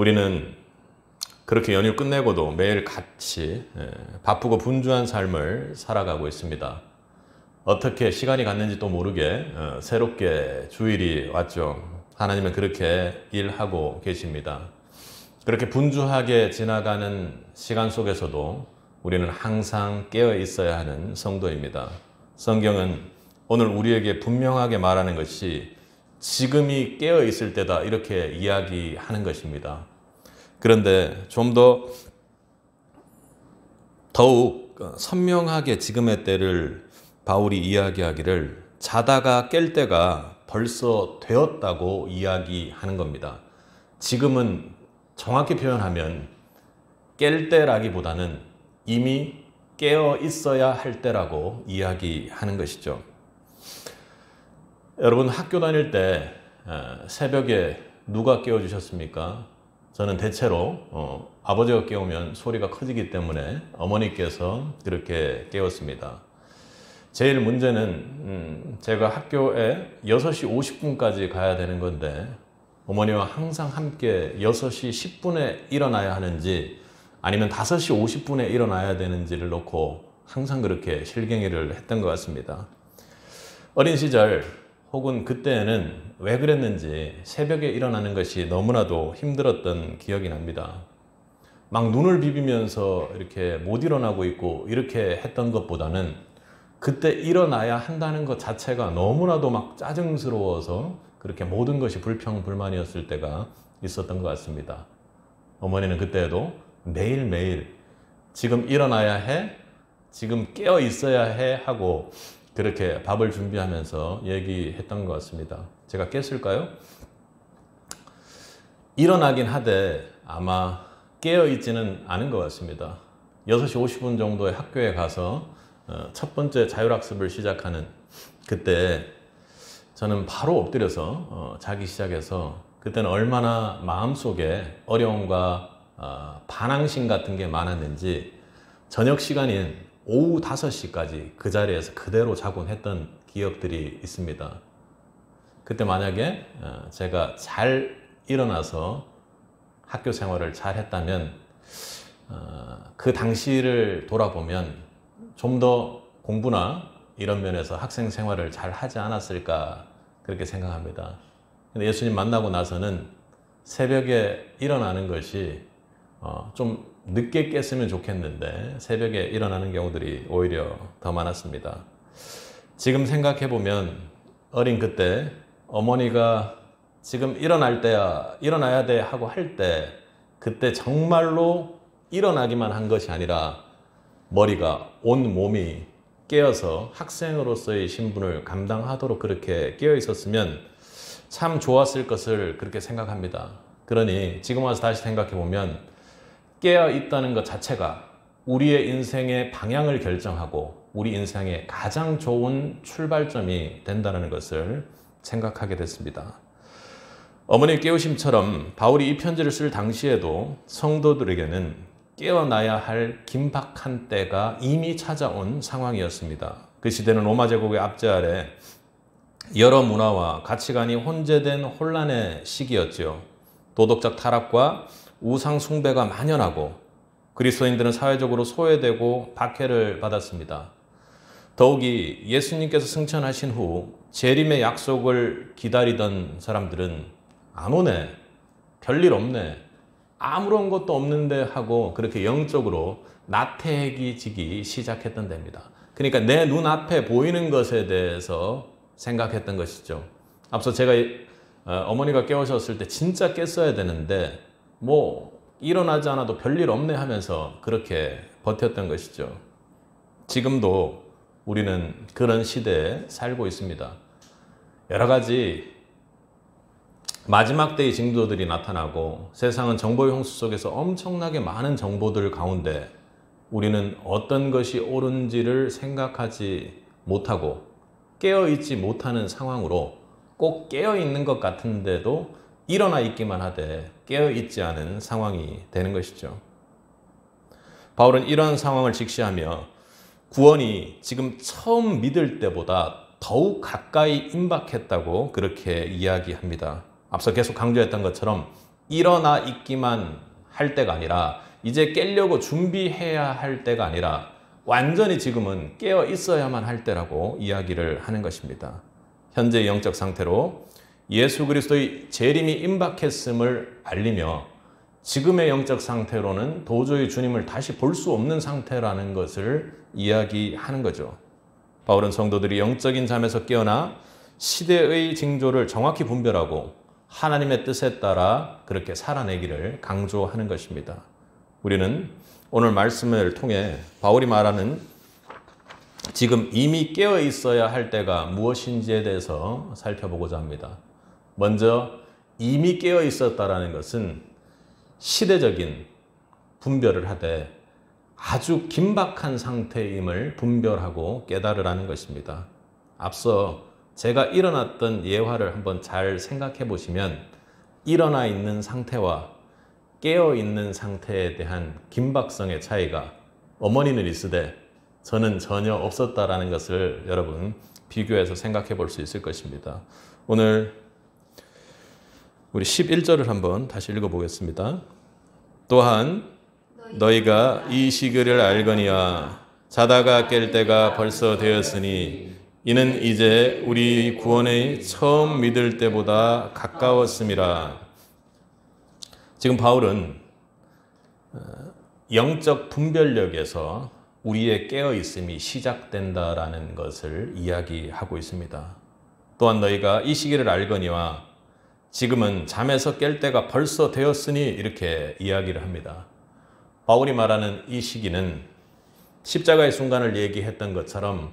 우리는 그렇게 연휴 끝내고도 매일 같이 바쁘고 분주한 삶을 살아가고 있습니다. 어떻게 시간이 갔는지 또 모르게 새롭게 주일이 왔죠. 하나님은 그렇게 일하고 계십니다. 그렇게 분주하게 지나가는 시간 속에서도 우리는 항상 깨어 있어야 하는 성도입니다. 성경은 오늘 우리에게 분명하게 말하는 것이 지금이 깨어 있을 때다 이렇게 이야기하는 것입니다. 그런데 좀 더욱 선명하게 지금의 때를 바울이 이야기하기를 자다가 깰 때가 벌써 되었다고 이야기하는 겁니다. 지금은 정확히 표현하면 깰 때라기보다는 이미 깨어 있어야 할 때라고 이야기하는 것이죠. 여러분 학교 다닐 때 새벽에 누가 깨워주셨습니까? 저는 대체로 아버지가 깨우면 소리가 커지기 때문에 어머니께서 그렇게 깨웠습니다. 제일 문제는 제가 학교에 6시 50분까지 가야 되는 건데 어머니와 항상 함께 6시 10분에 일어나야 하는지 아니면 5시 50분에 일어나야 되는지를 놓고 항상 그렇게 실갱이를 했던 것 같습니다. 어린 시절 혹은 그때는 왜 그랬는지 새벽에 일어나는 것이 너무나도 힘들었던 기억이 납니다. 막 눈을 비비면서 이렇게 못 일어나고 있고 이렇게 했던 것보다는 그때 일어나야 한다는 것 자체가 너무나도 막 짜증스러워서 그렇게 모든 것이 불평불만이었을 때가 있었던 것 같습니다. 어머니는 그때도 매일매일 지금 일어나야 해, 지금 깨어 있어야 해 하고 그렇게 밥을 준비하면서 얘기했던 것 같습니다. 제가 깼을까요? 일어나긴 하되 아마 깨어 있지는 않은 것 같습니다. 6시 50분 정도에 학교에 가서 첫 번째 자율학습을 시작하는 그때 저는 바로 엎드려서 자기 시작해서 그때는 얼마나 마음속에 어려움과 반항심 같은 게 많았는지 저녁 시간인 오후 5시까지 그 자리에서 그대로 자곤 했던 기억들이 있습니다. 그때 만약에 제가 잘 일어나서 학교 생활을 잘 했다면 그 당시를 돌아보면 좀 더 공부나 이런 면에서 학생 생활을 잘 하지 않았을까 그렇게 생각합니다. 근데 예수님 만나고 나서는 새벽에 일어나는 것이 좀 늦게 깼으면 좋겠는데 새벽에 일어나는 경우들이 오히려 더 많았습니다. 지금 생각해보면 어린 그때 어머니가 지금 일어날 때야 일어나야 돼 하고 할 때 그때 정말로 일어나기만 한 것이 아니라 머리가 온 몸이 깨어서 학생으로서의 신분을 감당하도록 그렇게 깨어 있었으면 참 좋았을 것을 그렇게 생각합니다. 그러니 지금 와서 다시 생각해 보면 깨어 있다는 것 자체가 우리의 인생의 방향을 결정하고 우리 인생의 가장 좋은 출발점이 된다는 것을 생각하게 됐습니다. 어머니의 깨우심처럼 바울이 이 편지를 쓸 당시에도 성도들에게는 깨어나야 할 긴박한 때가 이미 찾아온 상황이었습니다. 그 시대는 로마 제국의 압제 아래 여러 문화와 가치관이 혼재된 혼란의 시기였지요. 도덕적 타락과 우상 숭배가 만연하고 그리스도인들은 사회적으로 소외되고 박해를 받았습니다. 더욱이 예수님께서 승천하신 후 재림의 약속을 기다리던 사람들은 안 오네, 별일 없네, 아무런 것도 없는데 하고 그렇게 영적으로 나태해지기 시작했던 데입니다. 그러니까 내 눈앞에 보이는 것에 대해서 생각했던 것이죠. 앞서 제가 어머니가 깨우셨을 때 진짜 깼어야 되는데 뭐 일어나지 않아도 별일 없네 하면서 그렇게 버텼던 것이죠. 지금도 우리는 그런 시대에 살고 있습니다. 여러 가지 마지막 때의 징조들이 나타나고 세상은 정보의 홍수 속에서 엄청나게 많은 정보들 가운데 우리는 어떤 것이 옳은지를 생각하지 못하고 깨어있지 못하는 상황으로 꼭 깨어있는 것 같은데도 일어나 있기만 하되 깨어있지 않은 상황이 되는 것이죠. 바울은 이런 상황을 직시하며 구원이 지금 처음 믿을 때보다 더욱 가까이 임박했다고 그렇게 이야기합니다. 앞서 계속 강조했던 것처럼 일어나 있기만 할 때가 아니라 이제 깨려고 준비해야 할 때가 아니라 완전히 지금은 깨어 있어야만 할 때라고 이야기를 하는 것입니다. 현재의 영적 상태로 예수 그리스도의 재림이 임박했음을 알리며 지금의 영적 상태로는 도저히 주님을 다시 볼 수 없는 상태라는 것을 이야기하는 거죠. 바울은 성도들이 영적인 잠에서 깨어나 시대의 징조를 정확히 분별하고 하나님의 뜻에 따라 그렇게 살아내기를 강조하는 것입니다. 우리는 오늘 말씀을 통해 바울이 말하는 지금 이미 깨어 있어야 할 때가 무엇인지에 대해서 살펴보고자 합니다. 먼저 이미 깨어 있었다라는 것은 시대적인 분별을 하되 아주 긴박한 상태임을 분별하고 깨달으라는 것입니다. 앞서 제가 일어났던 예화를 한번 잘 생각해 보시면 일어나 있는 상태와 깨어 있는 상태에 대한 긴박성의 차이가 어머니는 있으되 저는 전혀 없었다라는 것을 여러분 비교해서 생각해 볼 수 있을 것입니다. 오늘 우리 11절을 한번 다시 읽어보겠습니다. 또한 너희가 이 시기를 알거니와 자다가 깰 때가 벌써 되었으니 이는 이제 우리 구원의 처음 믿을 때보다 가까웠음이라. 지금 바울은 영적 분별력에서 우리의 깨어있음이 시작된다라는 것을 이야기하고 있습니다. 또한 너희가 이 시기를 알거니와 지금은 잠에서 깰 때가 벌써 되었으니 이렇게 이야기를 합니다. 바울이 말하는 이 시기는 십자가의 순간을 얘기했던 것처럼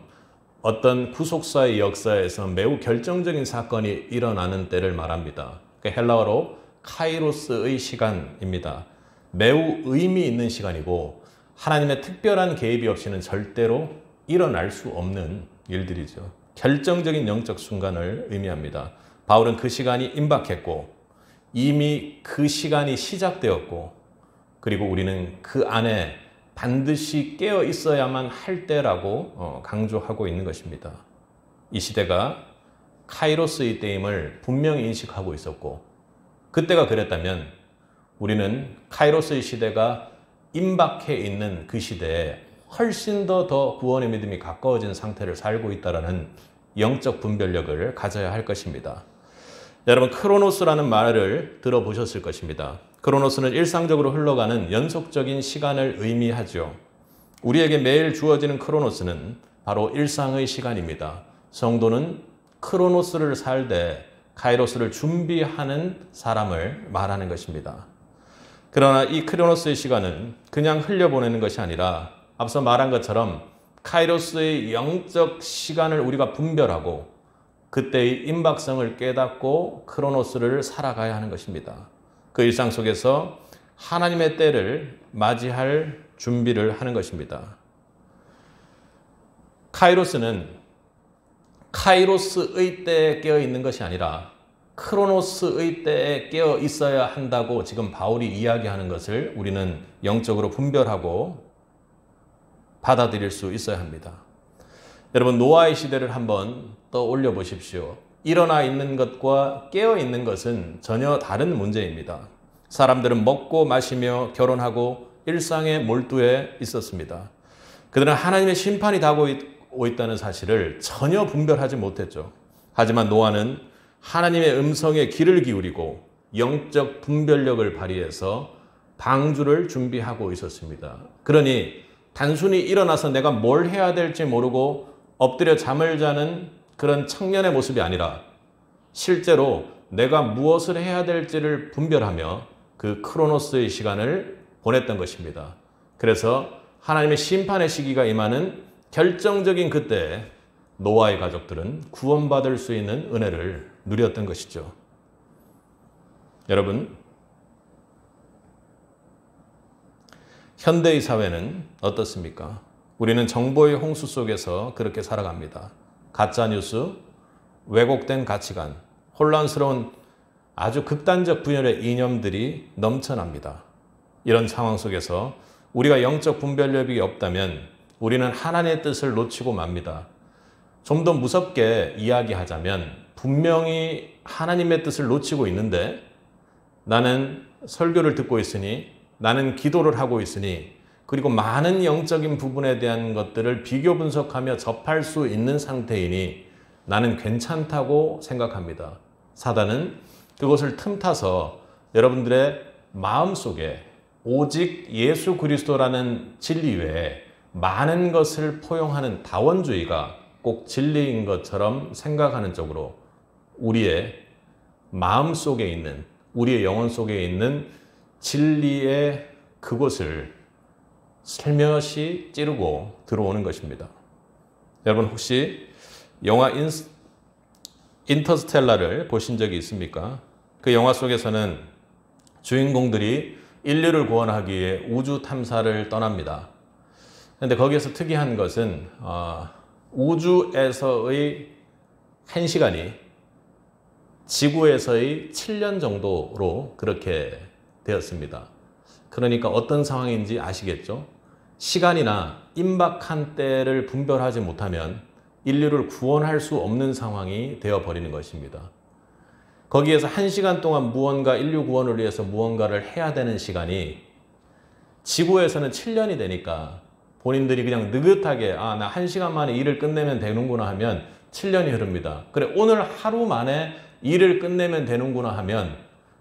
어떤 구속사의 역사에서 매우 결정적인 사건이 일어나는 때를 말합니다. 헬라어로 카이로스의 시간입니다. 매우 의미 있는 시간이고 하나님의 특별한 개입이 없이는 절대로 일어날 수 없는 일들이죠. 결정적인 영적 순간을 의미합니다. 바울은 그 시간이 임박했고 이미 그 시간이 시작되었고 그리고 우리는 그 안에 반드시 깨어 있어야만 할 때라고 강조하고 있는 것입니다. 이 시대가 카이로스의 때임을 분명히 인식하고 있었고 그때가 그랬다면 우리는 카이로스의 시대가 임박해 있는 그 시대에 훨씬 더 구원의 믿음이 가까워진 상태를 살고 있다는 영적 분별력을 가져야 할 것입니다. 여러분 크로노스라는 말을 들어보셨을 것입니다. 크로노스는 일상적으로 흘러가는 연속적인 시간을 의미하죠. 우리에게 매일 주어지는 크로노스는 바로 일상의 시간입니다. 성도는 크로노스를 살되 카이로스를 준비하는 사람을 말하는 것입니다. 그러나 이 크로노스의 시간은 그냥 흘려보내는 것이 아니라 앞서 말한 것처럼 카이로스의 영적 시간을 우리가 분별하고 그때의 임박성을 깨닫고 크로노스를 살아가야 하는 것입니다. 그 일상 속에서 하나님의 때를 맞이할 준비를 하는 것입니다. 카이로스는 카이로스의 때에 깨어 있는 것이 아니라 크로노스의 때에 깨어 있어야 한다고 지금 바울이 이야기하는 것을 우리는 영적으로 분별하고 받아들일 수 있어야 합니다. 여러분 노아의 시대를 한번 떠올려 보십시오. 일어나 있는 것과 깨어 있는 것은 전혀 다른 문제입니다. 사람들은 먹고 마시며 결혼하고 일상에 몰두해 있었습니다. 그들은 하나님의 심판이 다가오고 있다는 사실을 전혀 분별하지 못했죠. 하지만 노아는 하나님의 음성에 귀를 기울이고 영적 분별력을 발휘해서 방주를 준비하고 있었습니다. 그러니 단순히 일어나서 내가 뭘 해야 될지 모르고 엎드려 잠을 자는 그런 청년의 모습이 아니라 실제로 내가 무엇을 해야 될지를 분별하며 그 크로노스의 시간을 보냈던 것입니다. 그래서 하나님의 심판의 시기가 임하는 결정적인 그때 노아의 가족들은 구원받을 수 있는 은혜를 누렸던 것이죠. 여러분, 현대의 사회는 어떻습니까? 우리는 정보의 홍수 속에서 그렇게 살아갑니다. 가짜뉴스, 왜곡된 가치관, 혼란스러운 아주 극단적 분열의 이념들이 넘쳐납니다. 이런 상황 속에서 우리가 영적 분별력이 없다면 우리는 하나님의 뜻을 놓치고 맙니다. 좀 더 무섭게 이야기하자면 분명히 하나님의 뜻을 놓치고 있는데 나는 설교를 듣고 있으니, 나는 기도를 하고 있으니, 그리고 많은 영적인 부분에 대한 것들을 비교 분석하며 접할 수 있는 상태이니 나는 괜찮다고 생각합니다. 사단은 그것을 틈타서 여러분들의 마음속에 오직 예수 그리스도라는 진리 외에 많은 것을 포용하는 다원주의가 꼭 진리인 것처럼 생각하는 쪽으로 우리의 마음 속에 있는, 우리의 영혼 속에 있는 진리의 그곳을 살며시 찌르고 들어오는 것입니다. 여러분 혹시 영화 인터스텔라를 보신 적이 있습니까? 그 영화 속에서는 주인공들이 인류를 구원하기 위해 우주 탐사를 떠납니다. 그런데 거기에서 특이한 것은 우주에서의 1시간이 지구에서의 7년 정도로 그렇게 되었습니다. 그러니까 어떤 상황인지 아시겠죠? 시간이나 임박한 때를 분별하지 못하면 인류를 구원할 수 없는 상황이 되어버리는 것입니다. 거기에서 1시간 동안 무언가 인류 구원을 위해서 무언가를 해야 되는 시간이 지구에서는 7년이 되니까 본인들이 그냥 느긋하게 나 1시간 만에 일을 끝내면 되는구나 하면 7년이 흐릅니다. 그래 오늘 하루 만에 일을 끝내면 되는구나 하면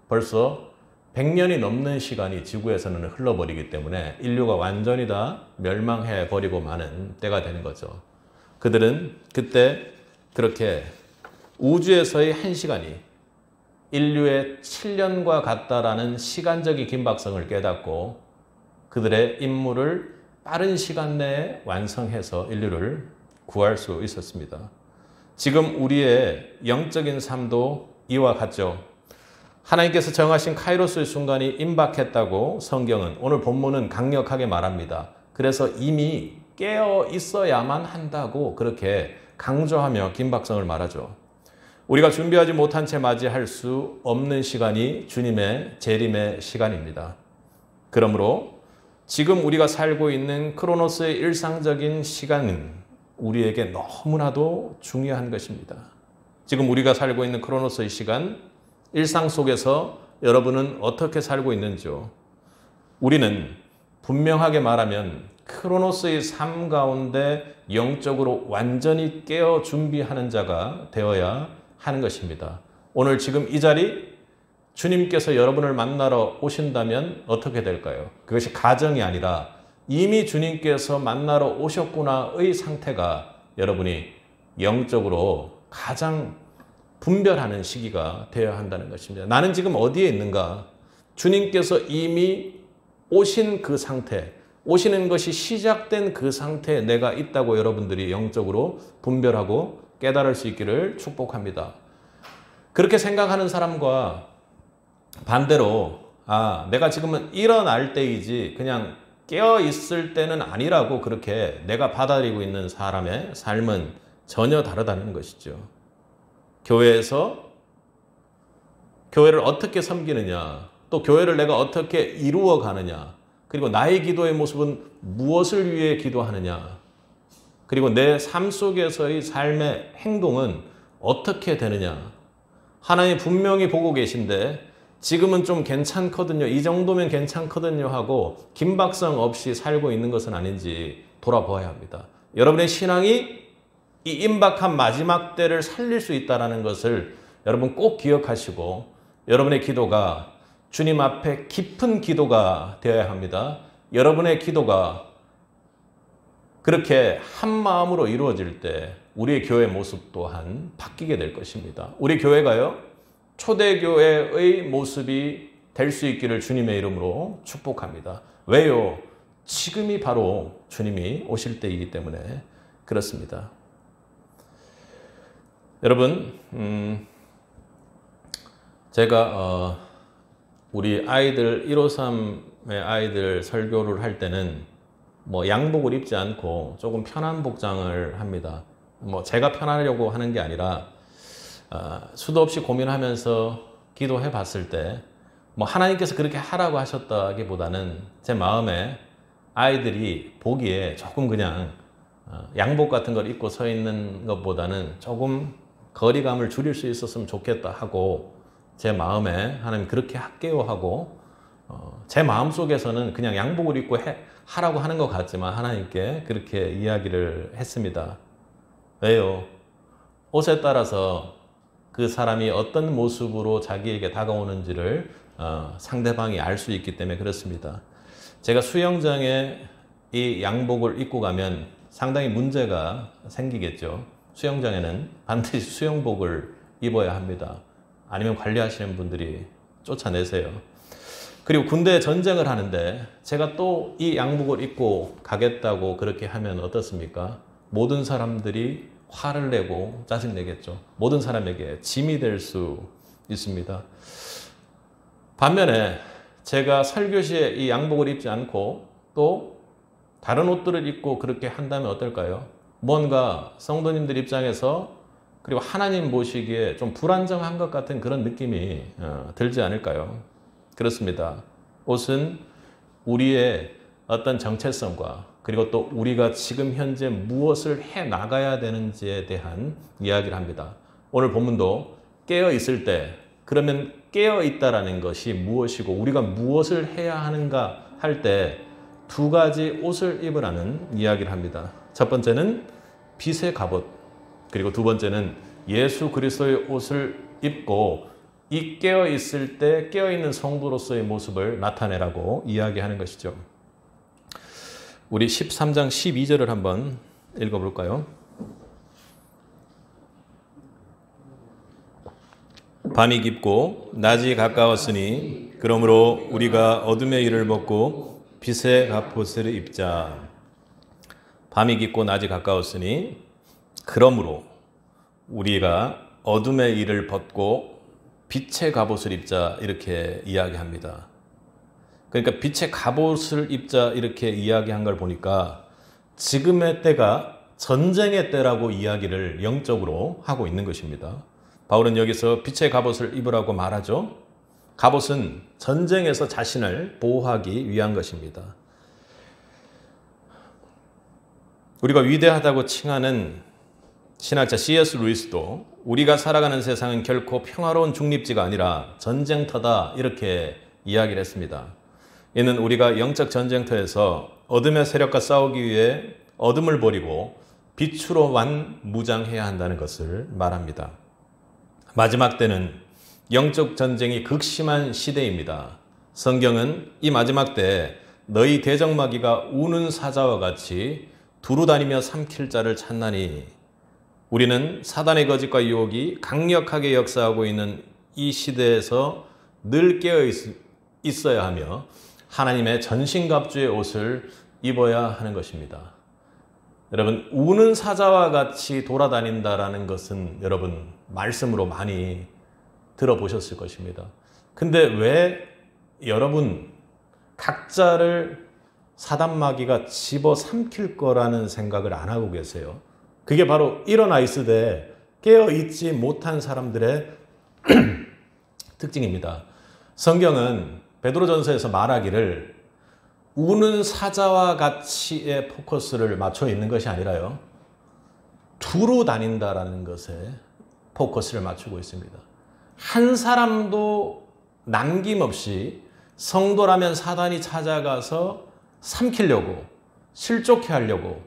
벌써 100년이 넘는 시간이 지구에서는 흘러버리기 때문에 인류가 완전히 다 멸망해버리고 마는 때가 되는 거죠. 그들은 그때 그렇게 우주에서의 1시간이 인류의 7년과 같다라는 시간적인 긴박성을 깨닫고 그들의 임무를 빠른 시간 내에 완성해서 인류를 구할 수 있었습니다. 지금 우리의 영적인 삶도 이와 같죠. 하나님께서 정하신 카이로스의 순간이 임박했다고 성경은, 오늘 본문은 강력하게 말합니다. 그래서 이미 깨어 있어야만 한다고 그렇게 강조하며 긴박성을 말하죠. 우리가 준비하지 못한 채 맞이할 수 없는 시간이 주님의 재림의 시간입니다. 그러므로 지금 우리가 살고 있는 크로노스의 일상적인 시간은 우리에게 너무나도 중요한 것입니다. 지금 우리가 살고 있는 크로노스의 시간, 일상 속에서 여러분은 어떻게 살고 있는지요? 우리는 분명하게 말하면 크로노스의 삶 가운데 영적으로 완전히 깨어 준비하는 자가 되어야 하는 것입니다. 오늘 지금 이 자리 주님께서 여러분을 만나러 오신다면 어떻게 될까요? 그것이 가정이 아니라 이미 주님께서 만나러 오셨구나의 상태가 여러분이 영적으로 가장 분별하는 시기가 되어야 한다는 것입니다. 나는 지금 어디에 있는가? 주님께서 이미 오신 그 상태, 오시는 것이 시작된 그 상태에 내가 있다고 여러분들이 영적으로 분별하고 깨달을 수 있기를 축복합니다. 그렇게 생각하는 사람과 반대로 내가 지금은 일어날 때이지 그냥 깨어 있을 때는 아니라고 그렇게 내가 받아들이고 있는 사람의 삶은 전혀 다르다는 것이죠. 교회에서 교회를 어떻게 섬기느냐, 또 교회를 내가 어떻게 이루어 가느냐, 그리고 나의 기도의 모습은 무엇을 위해 기도하느냐, 그리고 내 삶 속에서의 삶의 행동은 어떻게 되느냐. 하나님 분명히 보고 계신데 지금은 좀 괜찮거든요, 이 정도면 괜찮거든요 하고 긴박성 없이 살고 있는 것은 아닌지 돌아보아야 합니다. 여러분의 신앙이 이 임박한 마지막 때를 살릴 수 있다는 것을 여러분 꼭 기억하시고 여러분의 기도가 주님 앞에 깊은 기도가 되어야 합니다. 여러분의 기도가 그렇게 한 마음으로 이루어질 때 우리의 교회 모습 또한 바뀌게 될 것입니다. 우리 교회가요, 초대교회의 모습이 될 수 있기를 주님의 이름으로 축복합니다. 왜요? 지금이 바로 주님이 오실 때이기 때문에 그렇습니다. 여러분, 제가 우리 아이들 153의 아이들 설교를 할 때는 뭐 양복을 입지 않고 조금 편한 복장을 합니다. 뭐 제가 편하려고 하는 게 아니라 수도 없이 고민하면서 기도해 봤을 때 뭐 하나님께서 그렇게 하라고 하셨다기보다는 제 마음에 아이들이 보기에 조금 그냥 양복 같은 걸 입고 서 있는 것보다는 조금 거리감을 줄일 수 있었으면 좋겠다 하고 제 마음에 하나님 그렇게 할게요 하고 제 마음속에서는 그냥 양복을 입고 하라고 하는 것 같지만 하나님께 그렇게 이야기를 했습니다. 왜요? 옷에 따라서 그 사람이 어떤 모습으로 자기에게 다가오는지를 상대방이 알 수 있기 때문에 그렇습니다. 제가 수영장에 이 양복을 입고 가면 상당히 문제가 생기겠죠. 수영장에는 반드시 수영복을 입어야 합니다. 아니면 관리하시는 분들이 쫓아내세요. 그리고 군대 전쟁을 하는데 제가 또 이 양복을 입고 가겠다고 그렇게 하면 어떻습니까? 모든 사람들이 화를 내고 짜증내겠죠. 모든 사람에게 짐이 될 수 있습니다. 반면에 제가 설교 시에 이 양복을 입지 않고 또 다른 옷들을 입고 그렇게 한다면 어떨까요? 뭔가 성도님들 입장에서 그리고 하나님 보시기에 좀 불안정한 것 같은 그런 느낌이 들지 않을까요? 그렇습니다. 옷은 우리의 어떤 정체성과 그리고 또 우리가 지금 현재 무엇을 해 나가야 되는지에 대한 이야기를 합니다. 오늘 본문도 깨어 있을 때, 그러면 깨어 있다라는 것이 무엇이고 우리가 무엇을 해야 하는가 할 때 두 가지 옷을 입으라는 이야기를 합니다. 첫 번째는 빛의 갑옷, 그리고 두 번째는 예수 그리스도의 옷을 입고 이 깨어 있을 때 깨어 있는 성도로서의 모습을 나타내라고 이야기하는 것이죠. 우리 13장 12절을 한번 읽어볼까요? 밤이 깊고 낮이 가까웠으니 그러므로 우리가 어둠의 일을 벗고 빛의 갑옷을 입자. 밤이 깊고 낮이 가까웠으니 그러므로 우리가 어둠의 일을 벗고 빛의 갑옷을 입자, 이렇게 이야기합니다. 그러니까 빛의 갑옷을 입자 이렇게 이야기한 걸 보니까 지금의 때가 전쟁의 때라고 이야기를 영적으로 하고 있는 것입니다. 바울은 여기서 빛의 갑옷을 입으라고 말하죠. 갑옷은 전쟁에서 자신을 보호하기 위한 것입니다. 우리가 위대하다고 칭하는 신학자 C.S. 루이스도 우리가 살아가는 세상은 결코 평화로운 중립지가 아니라 전쟁터다, 이렇게 이야기를 했습니다. 이는 우리가 영적 전쟁터에서 어둠의 세력과 싸우기 위해 어둠을 버리고 빛으로만 무장해야 한다는 것을 말합니다. 마지막 때는 영적 전쟁이 극심한 시대입니다. 성경은 이 마지막 때에 너희 대적마귀가 우는 사자와 같이 두루 다니며 삼킬 자를 찾나니, 우리는 사단의 거짓과 유혹이 강력하게 역사하고 있는 이 시대에서 늘 깨어 있어야 하며 하나님의 전신갑주의 옷을 입어야 하는 것입니다. 여러분, 우는 사자와 같이 돌아다닌다라는 것은 여러분 말씀으로 많이 들어보셨을 것입니다. 근데 왜 여러분 각자를 사단마귀가 집어삼킬 거라는 생각을 안 하고 계세요? 그게 바로 일어나 있으되 깨어있지 못한 사람들의 특징입니다. 성경은 베드로전서에서 말하기를 우는 사자와 같이의 포커스를 맞춰 있는 것이 아니라요, 두루 다닌다라는 것에 포커스를 맞추고 있습니다. 한 사람도 남김없이 성도라면 사단이 찾아가서 삼키려고, 실족해 하려고,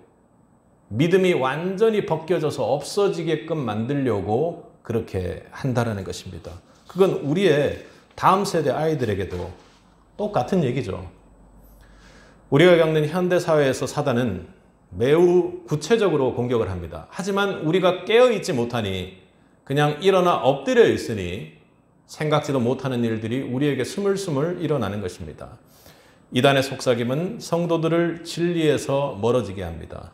믿음이 완전히 벗겨져서 없어지게끔 만들려고 그렇게 한다는 것입니다. 그건 우리의 다음 세대 아이들에게도 똑같은 얘기죠. 우리가 겪는 현대사회에서 사단은 매우 구체적으로 공격을 합니다. 하지만 우리가 깨어있지 못하니 그냥 일어나 엎드려 있으니 생각지도 못하는 일들이 우리에게 스물스물 일어나는 것입니다. 이단의 속삭임은 성도들을 진리에서 멀어지게 합니다.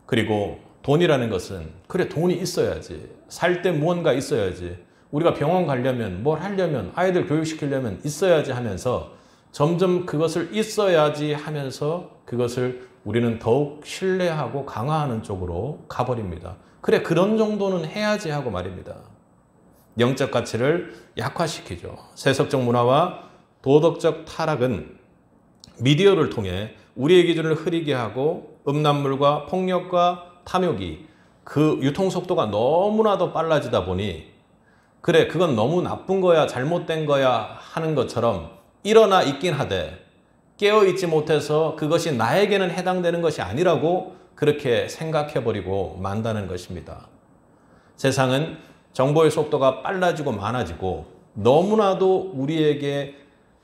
그리고 돈이라는 것은, 그래 돈이 있어야지, 살 때 무언가 있어야지, 우리가 병원 가려면 뭘 하려면 아이들 교육시키려면 있어야지 하면서 점점 그것을 있어야지 하면서 그것을 우리는 더욱 신뢰하고 강화하는 쪽으로 가버립니다. 그래 그런 정도는 해야지 하고 말입니다. 영적 가치를 약화시키죠. 세속적 문화와 도덕적 타락은 미디어를 통해 우리의 기준을 흐리게 하고 음란물과 폭력과 탐욕이 그 유통 속도가 너무나도 빨라지다 보니 그래, 그건 너무 나쁜 거야, 잘못된 거야 하는 것처럼 일어나 있긴 하되 깨어있지 못해서 그것이 나에게는 해당되는 것이 아니라고 그렇게 생각해버리고 만다는 것입니다. 세상은 정보의 속도가 빨라지고 많아지고 너무나도 우리에게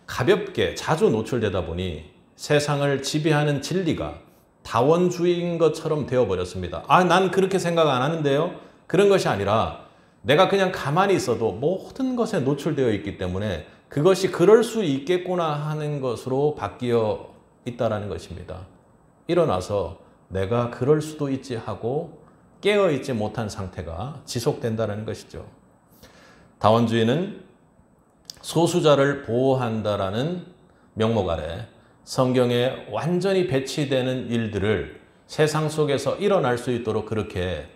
가볍게 자주 노출되다 보니 세상을 지배하는 진리가 다원주의인 것처럼 되어버렸습니다. 난 그렇게 생각 안 하는데요. 그런 것이 아니라 내가 그냥 가만히 있어도 모든 것에 노출되어 있기 때문에 그것이 그럴 수 있겠구나 하는 것으로 바뀌어 있다는 것입니다. 일어나서 내가 그럴 수도 있지 하고 깨어있지 못한 상태가 지속된다는 것이죠. 다원주의는 소수자를 보호한다라는 명목 아래 성경에 완전히 배치되는 일들을 세상 속에서 일어날 수 있도록 그렇게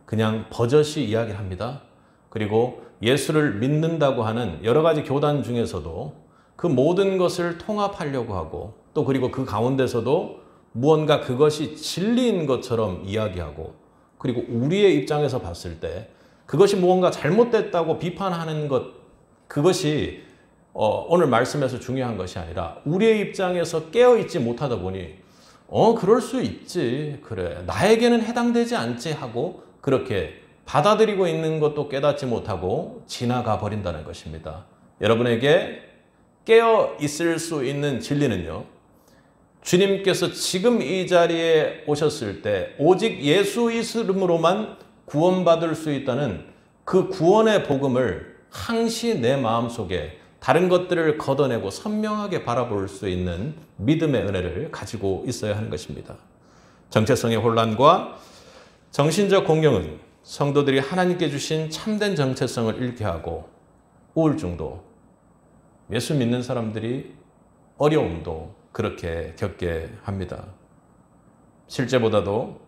그냥 버젓이 이야기를 합니다. 그리고 예수를 믿는다고 하는 여러 가지 교단 중에서도 그 모든 것을 통합하려고 하고 또 그리고 그 가운데서도 무언가 그것이 진리인 것처럼 이야기하고 그리고 우리의 입장에서 봤을 때 그것이 무언가 잘못됐다고 비판하는 것, 그것이 오늘 말씀에서 중요한 것이 아니라 우리의 입장에서 깨어있지 못하다 보니 그럴 수 있지, 그래, 나에게는 해당되지 않지 하고 그렇게 받아들이고 있는 것도 깨닫지 못하고 지나가 버린다는 것입니다. 여러분에게 깨어 있을 수 있는 진리는요, 주님께서 지금 이 자리에 오셨을 때 오직 예수 이름으로만 구원받을 수 있다는 그 구원의 복음을 항시 내 마음속에 다른 것들을 걷어내고 선명하게 바라볼 수 있는 믿음의 은혜를 가지고 있어야 하는 것입니다. 정체성의 혼란과 정신적 공경은 성도들이 하나님께 주신 참된 정체성을 잃게 하고 우울증도, 예수 믿는 사람들이 어려움도 그렇게 겪게 합니다. 실제보다도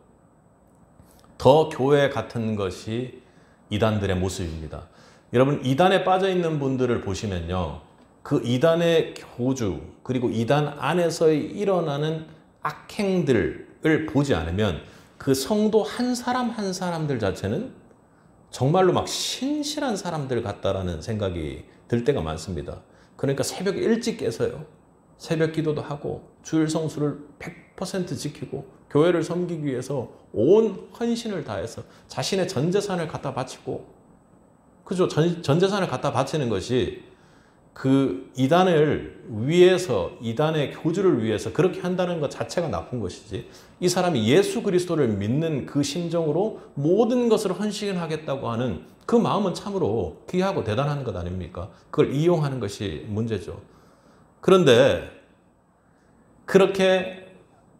더 교회 같은 것이 이단들의 모습입니다. 여러분, 이단에 빠져 있는 분들을 보시면요, 그 이단의 교주 그리고 이단 안에서 일어나는 악행들을 보지 않으면 그 성도 한 사람 한 사람들 자체는 정말로 막 신실한 사람들 같다라는 생각이 들 때가 많습니다. 그러니까 새벽 일찍 깨서요, 새벽 기도도 하고 주일 성수를 100% 지키고 교회를 섬기기 위해서 온 헌신을 다해서 자신의 전 재산을 갖다 바치고, 그죠? 전 재산을 갖다 바치는 것이 그 이단을 위해서, 이단의 교주를 위해서 그렇게 한다는 것 자체가 나쁜 것이지, 이 사람이 예수 그리스도를 믿는 그 심정으로 모든 것을 헌신하겠다고 하는 그 마음은 참으로 귀하고 대단한 것 아닙니까? 그걸 이용하는 것이 문제죠. 그런데 그렇게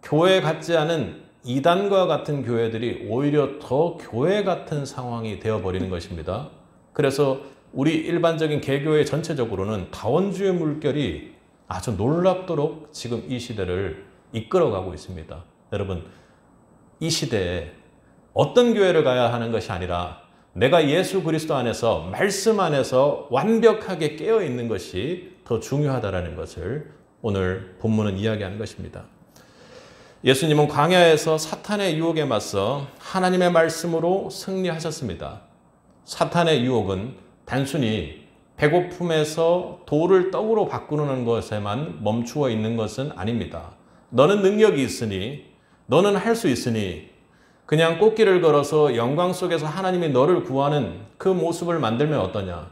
교회 같지 않은 이단과 같은 교회들이 오히려 더 교회 같은 상황이 되어버리는 것입니다. 그래서 우리 일반적인 개교회 전체적으로는 다원주의 물결이 아주 놀랍도록 지금 이 시대를 이끌어가고 있습니다. 여러분, 이 시대에 어떤 교회를 가야 하는 것이 아니라 내가 예수 그리스도 안에서, 말씀 안에서 완벽하게 깨어있는 것이 더 중요하다는 것을 오늘 본문은 이야기하는 것입니다. 예수님은 광야에서 사탄의 유혹에 맞서 하나님의 말씀으로 승리하셨습니다. 사탄의 유혹은 단순히 배고픔에서 돌을 떡으로 바꾸는 것에만 멈추어 있는 것은 아닙니다. 너는 능력이 있으니, 너는 할 수 있으니 그냥 꽃길을 걸어서 영광 속에서 하나님이 너를 구하는 그 모습을 만들면 어떠냐?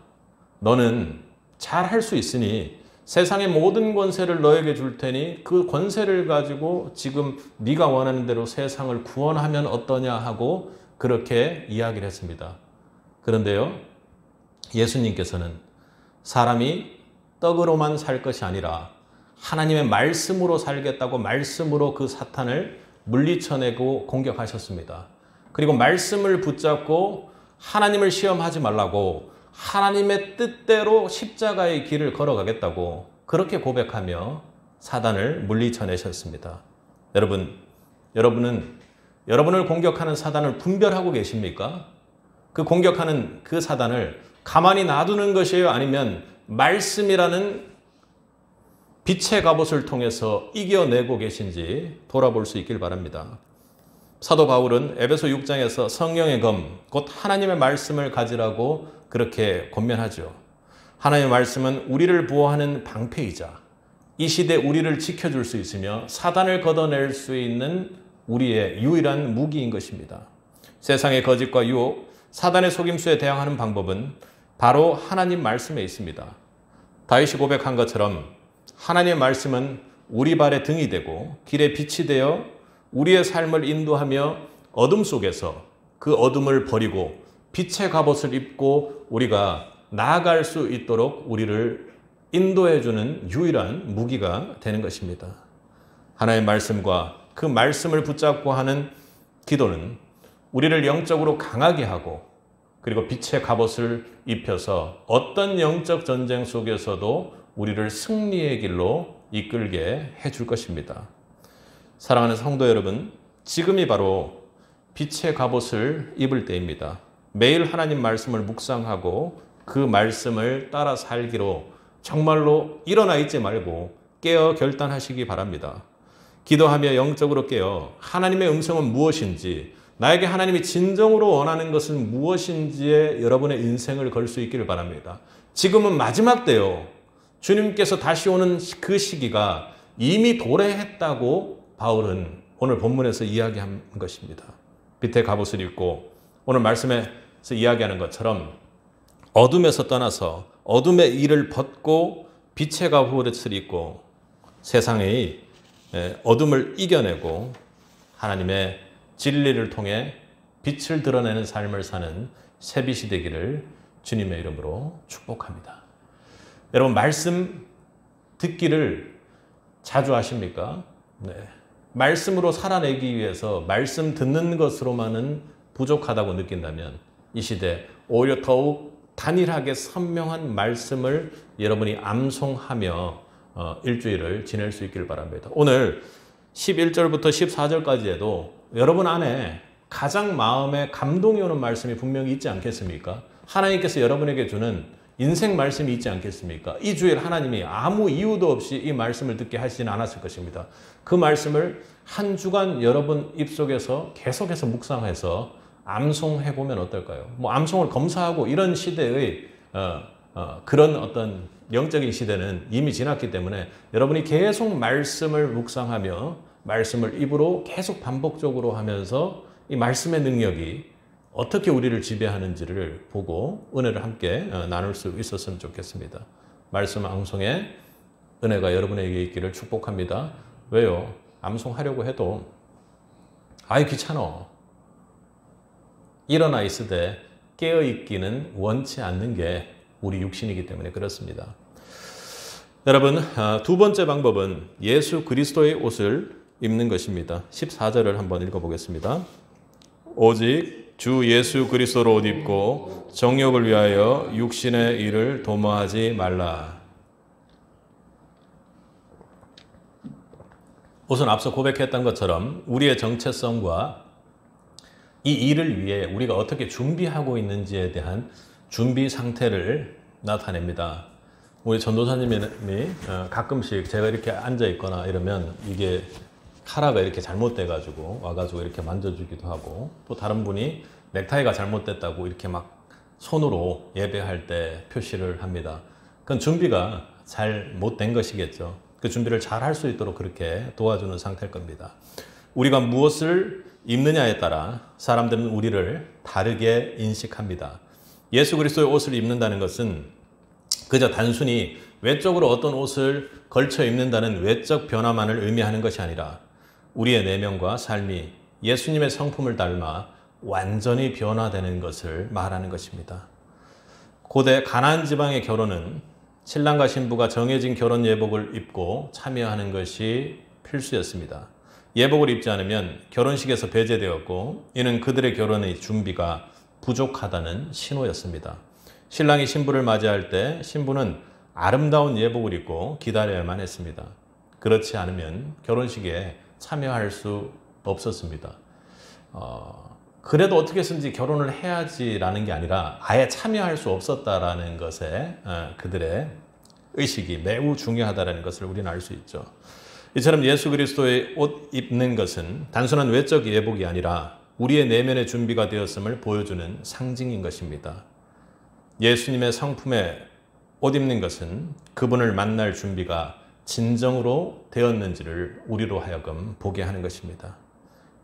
너는 잘 할 수 있으니 세상의 모든 권세를 너에게 줄 테니 그 권세를 가지고 지금 네가 원하는 대로 세상을 구원하면 어떠냐 하고 그렇게 이야기를 했습니다. 그런데요, 예수님께서는 사람이 떡으로만 살 것이 아니라 하나님의 말씀으로 살겠다고 말씀으로 그 사탄을 물리쳐내고 공격하셨습니다. 그리고 말씀을 붙잡고 하나님을 시험하지 말라고, 하나님의 뜻대로 십자가의 길을 걸어가겠다고 그렇게 고백하며 사단을 물리쳐내셨습니다. 여러분은 여러분을 공격하는 사단을 분별하고 계십니까? 그 공격하는 그 사단을 가만히 놔두는 것이에요? 아니면 말씀이라는 빛의 갑옷을 통해서 이겨내고 계신지 돌아볼 수 있길 바랍니다. 사도 바울은 에베소 6장에서 성령의 검, 곧 하나님의 말씀을 가지라고 그렇게 권면하죠. 하나님의 말씀은 우리를 보호하는 방패이자 이 시대 우리를 지켜줄 수 있으며 사단을 걷어낼 수 있는 우리의 유일한 무기인 것입니다. 세상의 거짓과 유혹, 사단의 속임수에 대항하는 방법은 바로 하나님 말씀에 있습니다. 다윗이 고백한 것처럼 하나님의 말씀은 우리 발의 등이 되고 길의 빛이 되어 우리의 삶을 인도하며 어둠 속에서 그 어둠을 버리고 빛의 갑옷을 입고 우리가 나아갈 수 있도록 우리를 인도해주는 유일한 무기가 되는 것입니다. 하나님의 말씀과 그 말씀을 붙잡고 하는 기도는 우리를 영적으로 강하게 하고 그리고 빛의 갑옷을 입혀서 어떤 영적 전쟁 속에서도 우리를 승리의 길로 이끌게 해줄 것입니다. 사랑하는 성도 여러분, 지금이 바로 빛의 갑옷을 입을 때입니다. 매일 하나님 말씀을 묵상하고 그 말씀을 따라 살기로 정말로 일어나 있지 말고 깨어 결단하시기 바랍니다. 기도하며 영적으로 깨어 하나님의 음성은 무엇인지, 나에게 하나님이 진정으로 원하는 것은 무엇인지에 여러분의 인생을 걸 수 있기를 바랍니다. 지금은 마지막 때요. 주님께서 다시 오는 그 시기가 이미 도래했다고 바울은 오늘 본문에서 이야기한 것입니다. 빛의 갑옷을 입고 오늘 말씀에서 이야기하는 것처럼 어둠에서 떠나서 어둠의 일을 벗고 빛의 갑옷을 입고 세상의 어둠을 이겨내고 하나님의 진리를 통해 빛을 드러내는 삶을 사는 새빛이 되기를 주님의 이름으로 축복합니다. 여러분, 말씀 듣기를 자주 하십니까? 네. 말씀으로 살아내기 위해서 말씀 듣는 것으로만은 부족하다고 느낀다면 이 시대 오히려 더욱 단일하게 선명한 말씀을 여러분이 암송하며 일주일을 지낼 수 있기를 바랍니다. 오늘 11절부터 14절까지에도 여러분 안에 가장 마음에 감동이 오는 말씀이 분명히 있지 않겠습니까? 하나님께서 여러분에게 주는 인생 말씀이 있지 않겠습니까? 이 주일 하나님이 아무 이유도 없이 이 말씀을 듣게 하시지는 않았을 것입니다. 그 말씀을 한 주간 여러분 입속에서 계속해서 묵상해서 암송해보면 어떨까요? 암송을 검사하고 이런 시대의 그런 어떤 영적인 시대는 이미 지났기 때문에 여러분이 계속 말씀을 묵상하며 말씀을 입으로 계속 반복적으로 하면서 이 말씀의 능력이 어떻게 우리를 지배하는지를 보고 은혜를 함께 나눌 수 있었으면 좋겠습니다. 말씀 암송에 은혜가 여러분에게 있기를 축복합니다. 왜요? 암송하려고 해도 귀찮아. 일어나 있으되 깨어있기는 원치 않는 게 우리 육신이기 때문에 그렇습니다. 여러분, 두 번째 방법은 예수 그리스도의 옷을 입는 것입니다. 14절을 한번 읽어보겠습니다. 오직 주 예수 그리스도로 옷 입고 정욕을 위하여 육신의 일을 도모하지 말라. 우선 앞서 고백했던 것처럼 우리의 정체성과 이 일을 위해 우리가 어떻게 준비하고 있는지에 대한 준비 상태를 나타냅니다. 우리 전도사님이 가끔씩 제가 이렇게 앉아 있거나 이러면 이게 카라가 이렇게 잘못돼가지고 와가지고 이렇게 만져주기도 하고, 또 다른 분이 넥타이가 잘못됐다고 이렇게 막 손으로 예배할 때 표시를 합니다. 그건 준비가 잘 못된 것이겠죠. 그 준비를 잘 할 수 있도록 그렇게 도와주는 상태일 겁니다. 우리가 무엇을 입느냐에 따라 사람들은 우리를 다르게 인식합니다. 예수 그리스도의 옷을 입는다는 것은 그저 단순히 외적으로 어떤 옷을 걸쳐 입는다는 외적 변화만을 의미하는 것이 아니라 우리의 내면과 삶이 예수님의 성품을 닮아 완전히 변화되는 것을 말하는 것입니다. 고대 가나안 지방의 결혼은 신랑과 신부가 정해진 결혼 예복을 입고 참여하는 것이 필수였습니다. 예복을 입지 않으면 결혼식에서 배제되었고, 이는 그들의 결혼의 준비가 부족하다는 신호였습니다. 신랑이 신부를 맞이할 때 신부는 아름다운 예복을 입고 기다려야만 했습니다. 그렇지 않으면 결혼식에 참여할 수 없었습니다. 그래도 어떻게 해서든지 결혼을 해야지라는 게 아니라 아예 참여할 수 없었다라는 것에 그들의 의식이 매우 중요하다는 것을 우리는 알 수 있죠. 이처럼 예수 그리스도의 옷 입는 것은 단순한 외적 예복이 아니라 우리의 내면의 준비가 되었음을 보여주는 상징인 것입니다. 예수님의 성품에 옷 입는 것은 그분을 만날 준비가 진정으로 되었는지를 우리로 하여금 보게 하는 것입니다.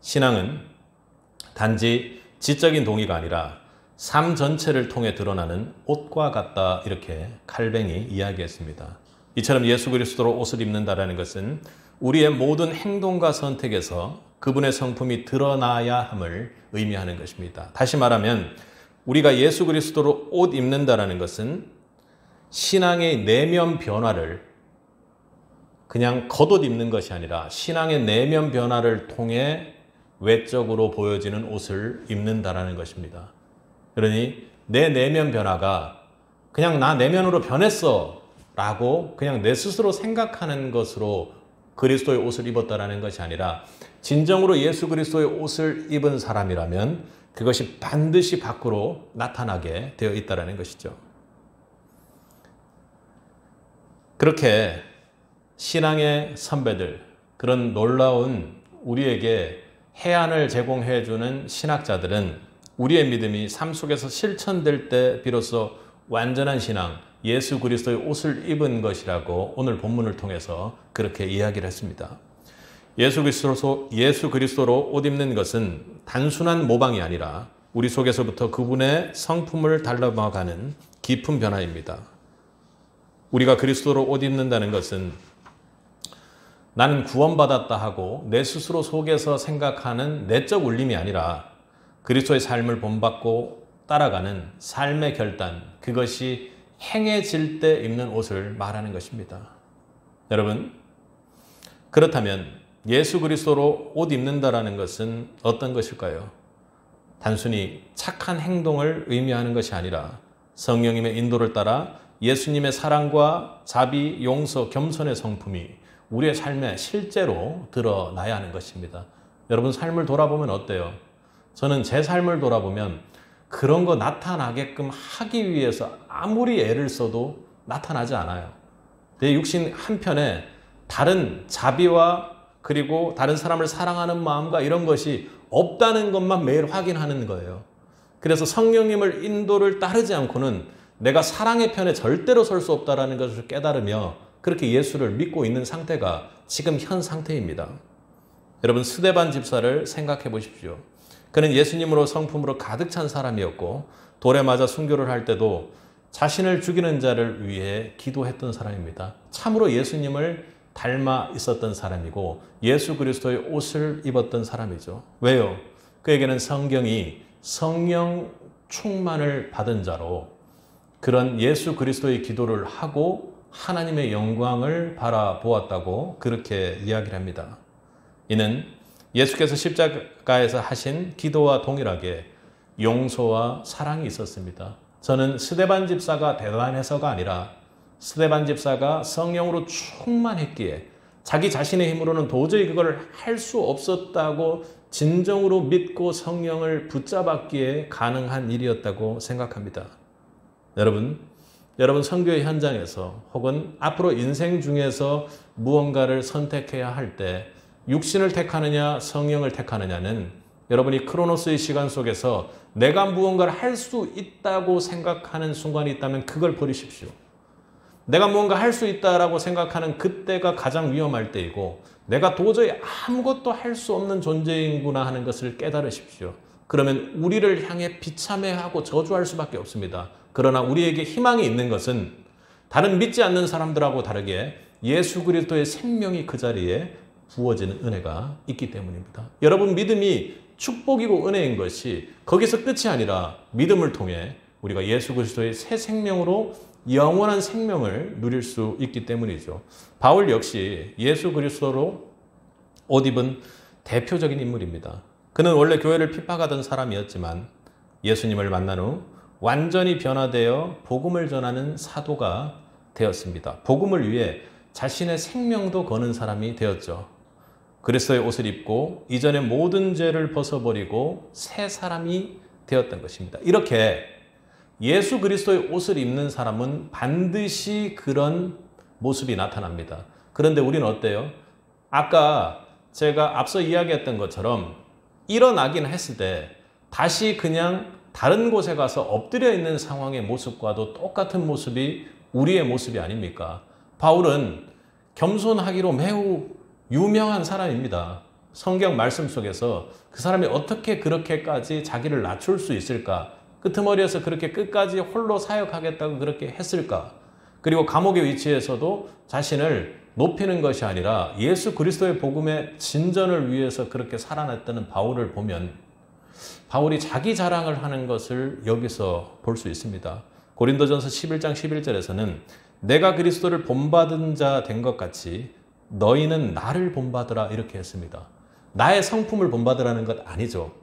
신앙은 단지 지적인 동의가 아니라 삶 전체를 통해 드러나는 옷과 같다, 이렇게 칼뱅이 이야기했습니다. 이처럼 예수 그리스도로 옷을 입는다라는 것은 우리의 모든 행동과 선택에서 그분의 성품이 드러나야 함을 의미하는 것입니다. 다시 말하면 우리가 예수 그리스도로 옷 입는다라는 것은 신앙의 내면 변화를 그냥 겉옷 입는 것이 아니라 신앙의 내면 변화를 통해 외적으로 보여지는 옷을 입는다라는 것입니다. 그러니 내 내면 변화가 그냥 나 내면으로 변했어 라고 그냥 내 스스로 생각하는 것으로 그리스도의 옷을 입었다라는 것이 아니라 진정으로 예수 그리스도의 옷을 입은 사람이라면 그것이 반드시 밖으로 나타나게 되어 있다는 것이죠. 그렇게 신앙의 선배들, 그런 놀라운 우리에게 해안을 제공해 주는 신학자들은 우리의 믿음이 삶 속에서 실천될 때 비로소 완전한 신앙, 예수 그리스도의 옷을 입은 것이라고 오늘 본문을 통해서 그렇게 이야기를 했습니다. 예수 그리스도로 옷 입는 것은 단순한 모방이 아니라 우리 속에서부터 그분의 성품을 닮아가는 깊은 변화입니다. 우리가 그리스도로 옷 입는다는 것은 나는 구원받았다 하고 내 스스로 속에서 생각하는 내적 울림이 아니라 그리스도의 삶을 본받고 따라가는 삶의 결단, 그것이 행해질 때 입는 옷을 말하는 것입니다. 여러분, 그렇다면 예수 그리스도로 옷 입는다라는 것은 어떤 것일까요? 단순히 착한 행동을 의미하는 것이 아니라 성령님의 인도를 따라 예수님의 사랑과 자비, 용서, 겸손의 성품이 우리의 삶에 실제로 드러나야 하는 것입니다. 여러분 삶을 돌아보면 어때요? 저는 제 삶을 돌아보면 그런 거 나타나게끔 하기 위해서 아무리 애를 써도 나타나지 않아요. 내 육신 한편에 다른 자비와 그리고 다른 사람을 사랑하는 마음과 이런 것이 없다는 것만 매일 확인하는 거예요. 그래서 성령님을 인도를 따르지 않고는 내가 사랑의 편에 절대로 설 수 없다는 것을 깨달으며 그렇게 예수를 믿고 있는 상태가 지금 현 상태입니다. 여러분 스데반 집사를 생각해 보십시오. 그는 예수님으로 성품으로 가득 찬 사람이었고 돌에 맞아 순교를 할 때도 자신을 죽이는 자를 위해 기도했던 사람입니다. 참으로 예수님을 닮아 있었던 사람이고 예수 그리스도의 옷을 입었던 사람이죠. 왜요? 그에게는 성경이 성령 충만을 받은 자로 그런 예수 그리스도의 기도를 하고 하나님의 영광을 바라보았다고 그렇게 이야기를 합니다. 이는 예수께서 십자가에서 하신 기도와 동일하게 용서와 사랑이 있었습니다. 저는 스데반 집사가 대단해서가 아니라 스데반 집사가 성령으로 충만했기에 자기 자신의 힘으로는 도저히 그걸 할 수 없었다고 진정으로 믿고 성령을 붙잡았기에 가능한 일이었다고 생각합니다. 여러분 선교의 현장에서 혹은 앞으로 인생 중에서 무언가를 선택해야 할 때 육신을 택하느냐 성령을 택하느냐는 여러분이 크로노스의 시간 속에서 내가 무언가를 할 수 있다고 생각하는 순간이 있다면 그걸 버리십시오. 내가 무언가 할 수 있다라고 생각하는 그때가 가장 위험할 때이고 내가 도저히 아무것도 할 수 없는 존재인구나 하는 것을 깨달으십시오. 그러면 우리를 향해 비참해하고 저주할 수밖에 없습니다. 그러나 우리에게 희망이 있는 것은 다른 믿지 않는 사람들하고 다르게 예수 그리스도의 생명이 그 자리에 부어지는 은혜가 있기 때문입니다. 여러분 믿음이 축복이고 은혜인 것이 거기서 끝이 아니라 믿음을 통해 우리가 예수 그리스도의 새 생명으로 영원한 생명을 누릴 수 있기 때문이죠. 바울 역시 예수 그리스도로 옷 입은 대표적인 인물입니다. 그는 원래 교회를 핍박하던 사람이었지만 예수님을 만난 후 완전히 변화되어 복음을 전하는 사도가 되었습니다. 복음을 위해 자신의 생명도 거는 사람이 되었죠. 그리스도의 옷을 입고 이전의 모든 죄를 벗어버리고 새 사람이 되었던 것입니다. 이렇게 예수 그리스도의 옷을 입는 사람은 반드시 그런 모습이 나타납니다. 그런데 우리는 어때요? 아까 제가 앞서 이야기했던 것처럼 일어나긴 했을 때 다시 그냥 다른 곳에 가서 엎드려 있는 상황의 모습과도 똑같은 모습이 우리의 모습이 아닙니까? 바울은 겸손하기로 매우 유명한 사람입니다. 성경 말씀 속에서 그 사람이 어떻게 그렇게까지 자기를 낮출 수 있을까? 끄트머리에서 그렇게 끝까지 홀로 사역하겠다고 그렇게 했을까? 그리고 감옥의 위치에서도 자신을 높이는 것이 아니라 예수 그리스도의 복음의 진전을 위해서 그렇게 살아냈다는 바울을 보면 바울이 자기 자랑을 하는 것을 여기서 볼 수 있습니다. 고린도전서 11장 11절에서는 내가 그리스도를 본받은 자 된 것 같이 너희는 나를 본받으라 이렇게 했습니다. 나의 성품을 본받으라는 것 아니죠.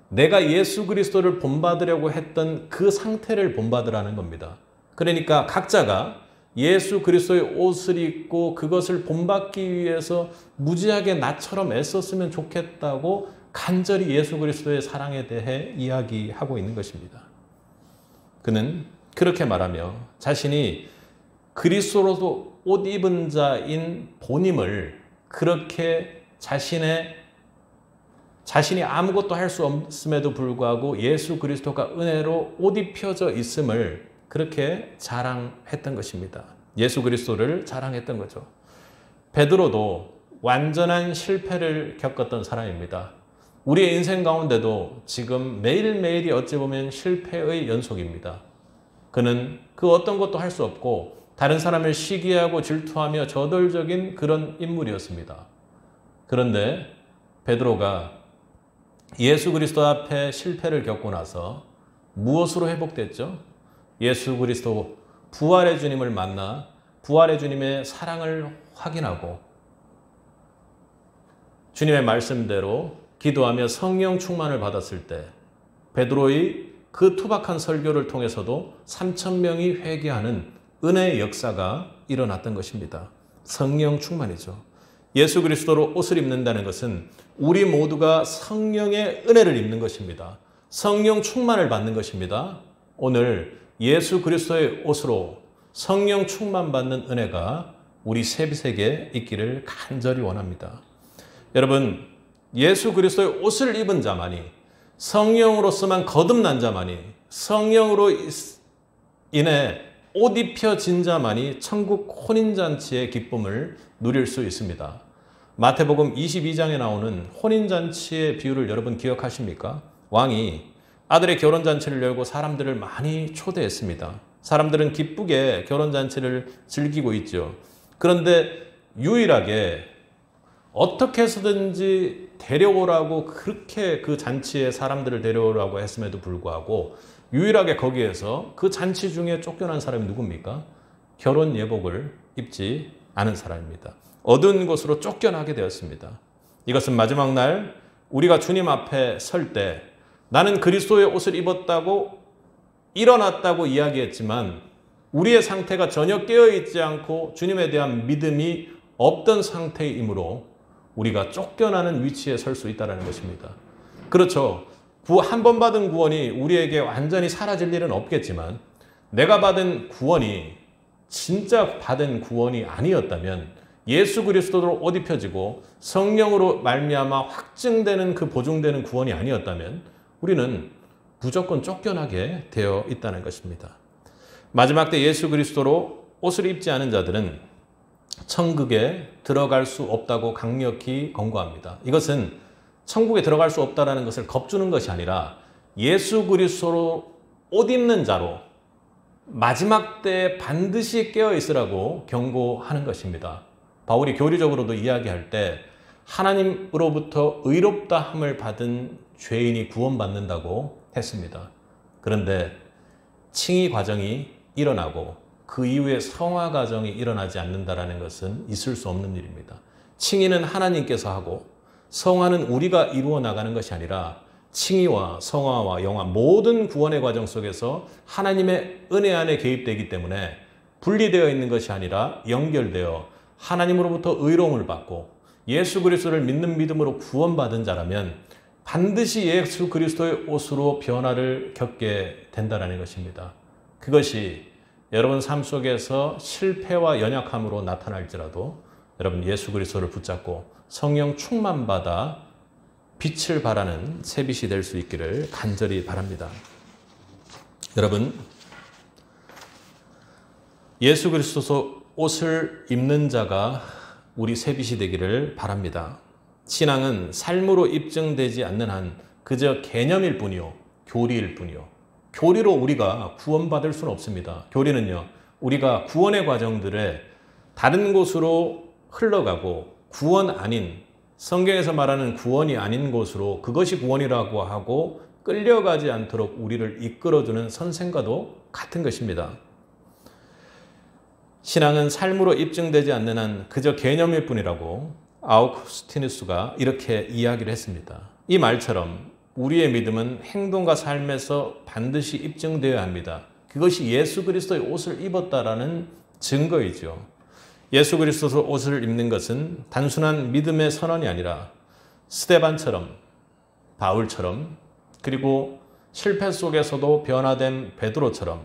내가 예수 그리스도를 본받으려고 했던 그 상태를 본받으라는 겁니다. 그러니까 각자가 예수 그리스도의 옷을 입고 그것을 본받기 위해서 무지하게 나처럼 애썼으면 좋겠다고 간절히 예수 그리스도의 사랑에 대해 이야기하고 있는 것입니다. 그는 그렇게 말하며 자신이 그리스도로도 옷 입은 자인 본임을 그렇게 자신이 아무것도 할 수 없음에도 불구하고 예수 그리스도가 은혜로 옷 입혀져 있음을 그렇게 자랑했던 것입니다. 예수 그리스도를 자랑했던 거죠. 베드로도 완전한 실패를 겪었던 사람입니다. 우리의 인생 가운데도 지금 매일매일이 어찌 보면 실패의 연속입니다. 그는 그 어떤 것도 할 수 없고 다른 사람을 시기하고 질투하며 저돌적인 그런 인물이었습니다. 그런데 베드로가 예수 그리스도 앞에 실패를 겪고 나서 무엇으로 회복됐죠? 예수 그리스도 부활의 주님을 만나 부활의 주님의 사랑을 확인하고 주님의 말씀대로 기도하며 성령 충만을 받았을 때 베드로의 그 투박한 설교를 통해서도 3,000명이 회개하는 은혜의 역사가 일어났던 것입니다. 성령 충만이죠. 예수 그리스도로 옷을 입는다는 것은 우리 모두가 성령의 은혜를 입는 것입니다. 성령 충만을 받는 것입니다. 오늘 예수 그리스도의 옷으로 성령 충만 받는 은혜가 우리 세비세계에 있기를 간절히 원합니다. 여러분, 예수 그리스도의 옷을 입은 자만이 성령으로서만 거듭난 자만이 성령으로 인해 옷 입혀진 자만이 천국 혼인잔치의 기쁨을 누릴 수 있습니다. 마태복음 22장에 나오는 혼인잔치의 비유를 여러분 기억하십니까? 왕이 아들의 결혼잔치를 열고 사람들을 많이 초대했습니다. 사람들은 기쁘게 결혼잔치를 즐기고 있죠. 그런데 유일하게 어떻게 해서든지 데려오라고 그렇게 그 잔치에 사람들을 데려오라고 했음에도 불구하고 유일하게 거기에서 그 잔치 중에 쫓겨난 사람이 누굽니까? 결혼 예복을 입지 않은 사람입니다. 어두운 곳으로 쫓겨나게 되었습니다. 이것은 마지막 날 우리가 주님 앞에 설 때 나는 그리스도의 옷을 입었다고 일어났다고 이야기했지만 우리의 상태가 전혀 깨어있지 않고 주님에 대한 믿음이 없던 상태이므로 우리가 쫓겨나는 위치에 설 수 있다는 것입니다. 그렇죠. 한 번 받은 구원이 우리에게 완전히 사라질 일은 없겠지만 내가 받은 구원이 진짜 받은 구원이 아니었다면 예수 그리스도로 옷 입혀지고 성령으로 말미암아 확증되는 그 보증되는 구원이 아니었다면 우리는 무조건 쫓겨나게 되어 있다는 것입니다. 마지막 때 예수 그리스도로 옷을 입지 않은 자들은 천국에 들어갈 수 없다고 강력히 권고합니다. 이것은 천국에 들어갈 수 없다는 것을 겁주는 것이 아니라 예수 그리스도로 옷 입는 자로 마지막 때에 반드시 깨어 있으라고 경고하는 것입니다. 바울이 교리적으로도 이야기할 때 하나님으로부터 의롭다함을 받은 죄인이 구원받는다고 했습니다. 그런데 칭의 과정이 일어나고 그 이후에 성화 과정이 일어나지 않는다는 것은 있을 수 없는 일입니다. 칭의는 하나님께서 하고 성화는 우리가 이루어 나가는 것이 아니라 칭의와 성화와 영화 모든 구원의 과정 속에서 하나님의 은혜 안에 개입되기 때문에 분리되어 있는 것이 아니라 연결되어 하나님으로부터 의로움을 받고 예수 그리스도를 믿는 믿음으로 구원받은 자라면 반드시 예수 그리스도의 옷으로 변화를 겪게 된다는 것입니다. 그것이 여러분 삶 속에서 실패와 연약함으로 나타날지라도 여러분 예수 그리스도를 붙잡고 성령 충만받아 빛을 발하는 새빛이 될 수 있기를 간절히 바랍니다. 여러분, 예수 그리스도 옷을 입는 자가 우리 세빛이 되기를 바랍니다. 신앙은 삶으로 입증되지 않는 한 그저 개념일 뿐이요, 교리일 뿐이요. 교리로 우리가 구원받을 수는 없습니다. 교리는요, 우리가 구원의 과정들에 다른 곳으로 흘러가고 구원 아닌, 성경에서 말하는 구원이 아닌 곳으로 그것이 구원이라고 하고 끌려가지 않도록 우리를 이끌어주는 선생과도 같은 것입니다. 신앙은 삶으로 입증되지 않는 한 그저 개념일 뿐이라고 아우구스티누스가 이렇게 이야기를 했습니다. 이 말처럼 우리의 믿음은 행동과 삶에서 반드시 입증되어야 합니다. 그것이 예수 그리스도의 옷을 입었다라는 증거이죠. 예수 그리스도의 옷을 입는 것은 단순한 믿음의 선언이 아니라 스데반처럼, 바울처럼, 그리고 실패 속에서도 변화된 베드로처럼,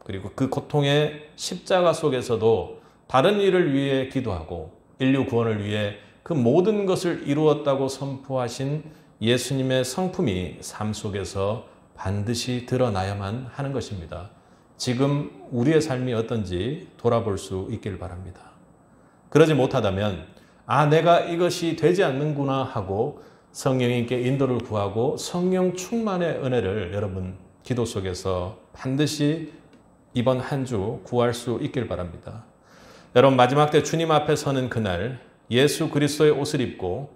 그리고 그 고통의 십자가 속에서도 다른 일을 위해 기도하고 인류 구원을 위해 그 모든 것을 이루었다고 선포하신 예수님의 성품이 삶 속에서 반드시 드러나야만 하는 것입니다. 지금 우리의 삶이 어떤지 돌아볼 수 있길 바랍니다. 그러지 못하다면 내가 이것이 되지 않는구나 하고 성령님께 인도를 구하고 성령 충만의 은혜를 여러분 기도 속에서 반드시 이번 한 주 구할 수 있길 바랍니다. 여러분, 마지막 때 주님 앞에 서는 그날 예수 그리스도의 옷을 입고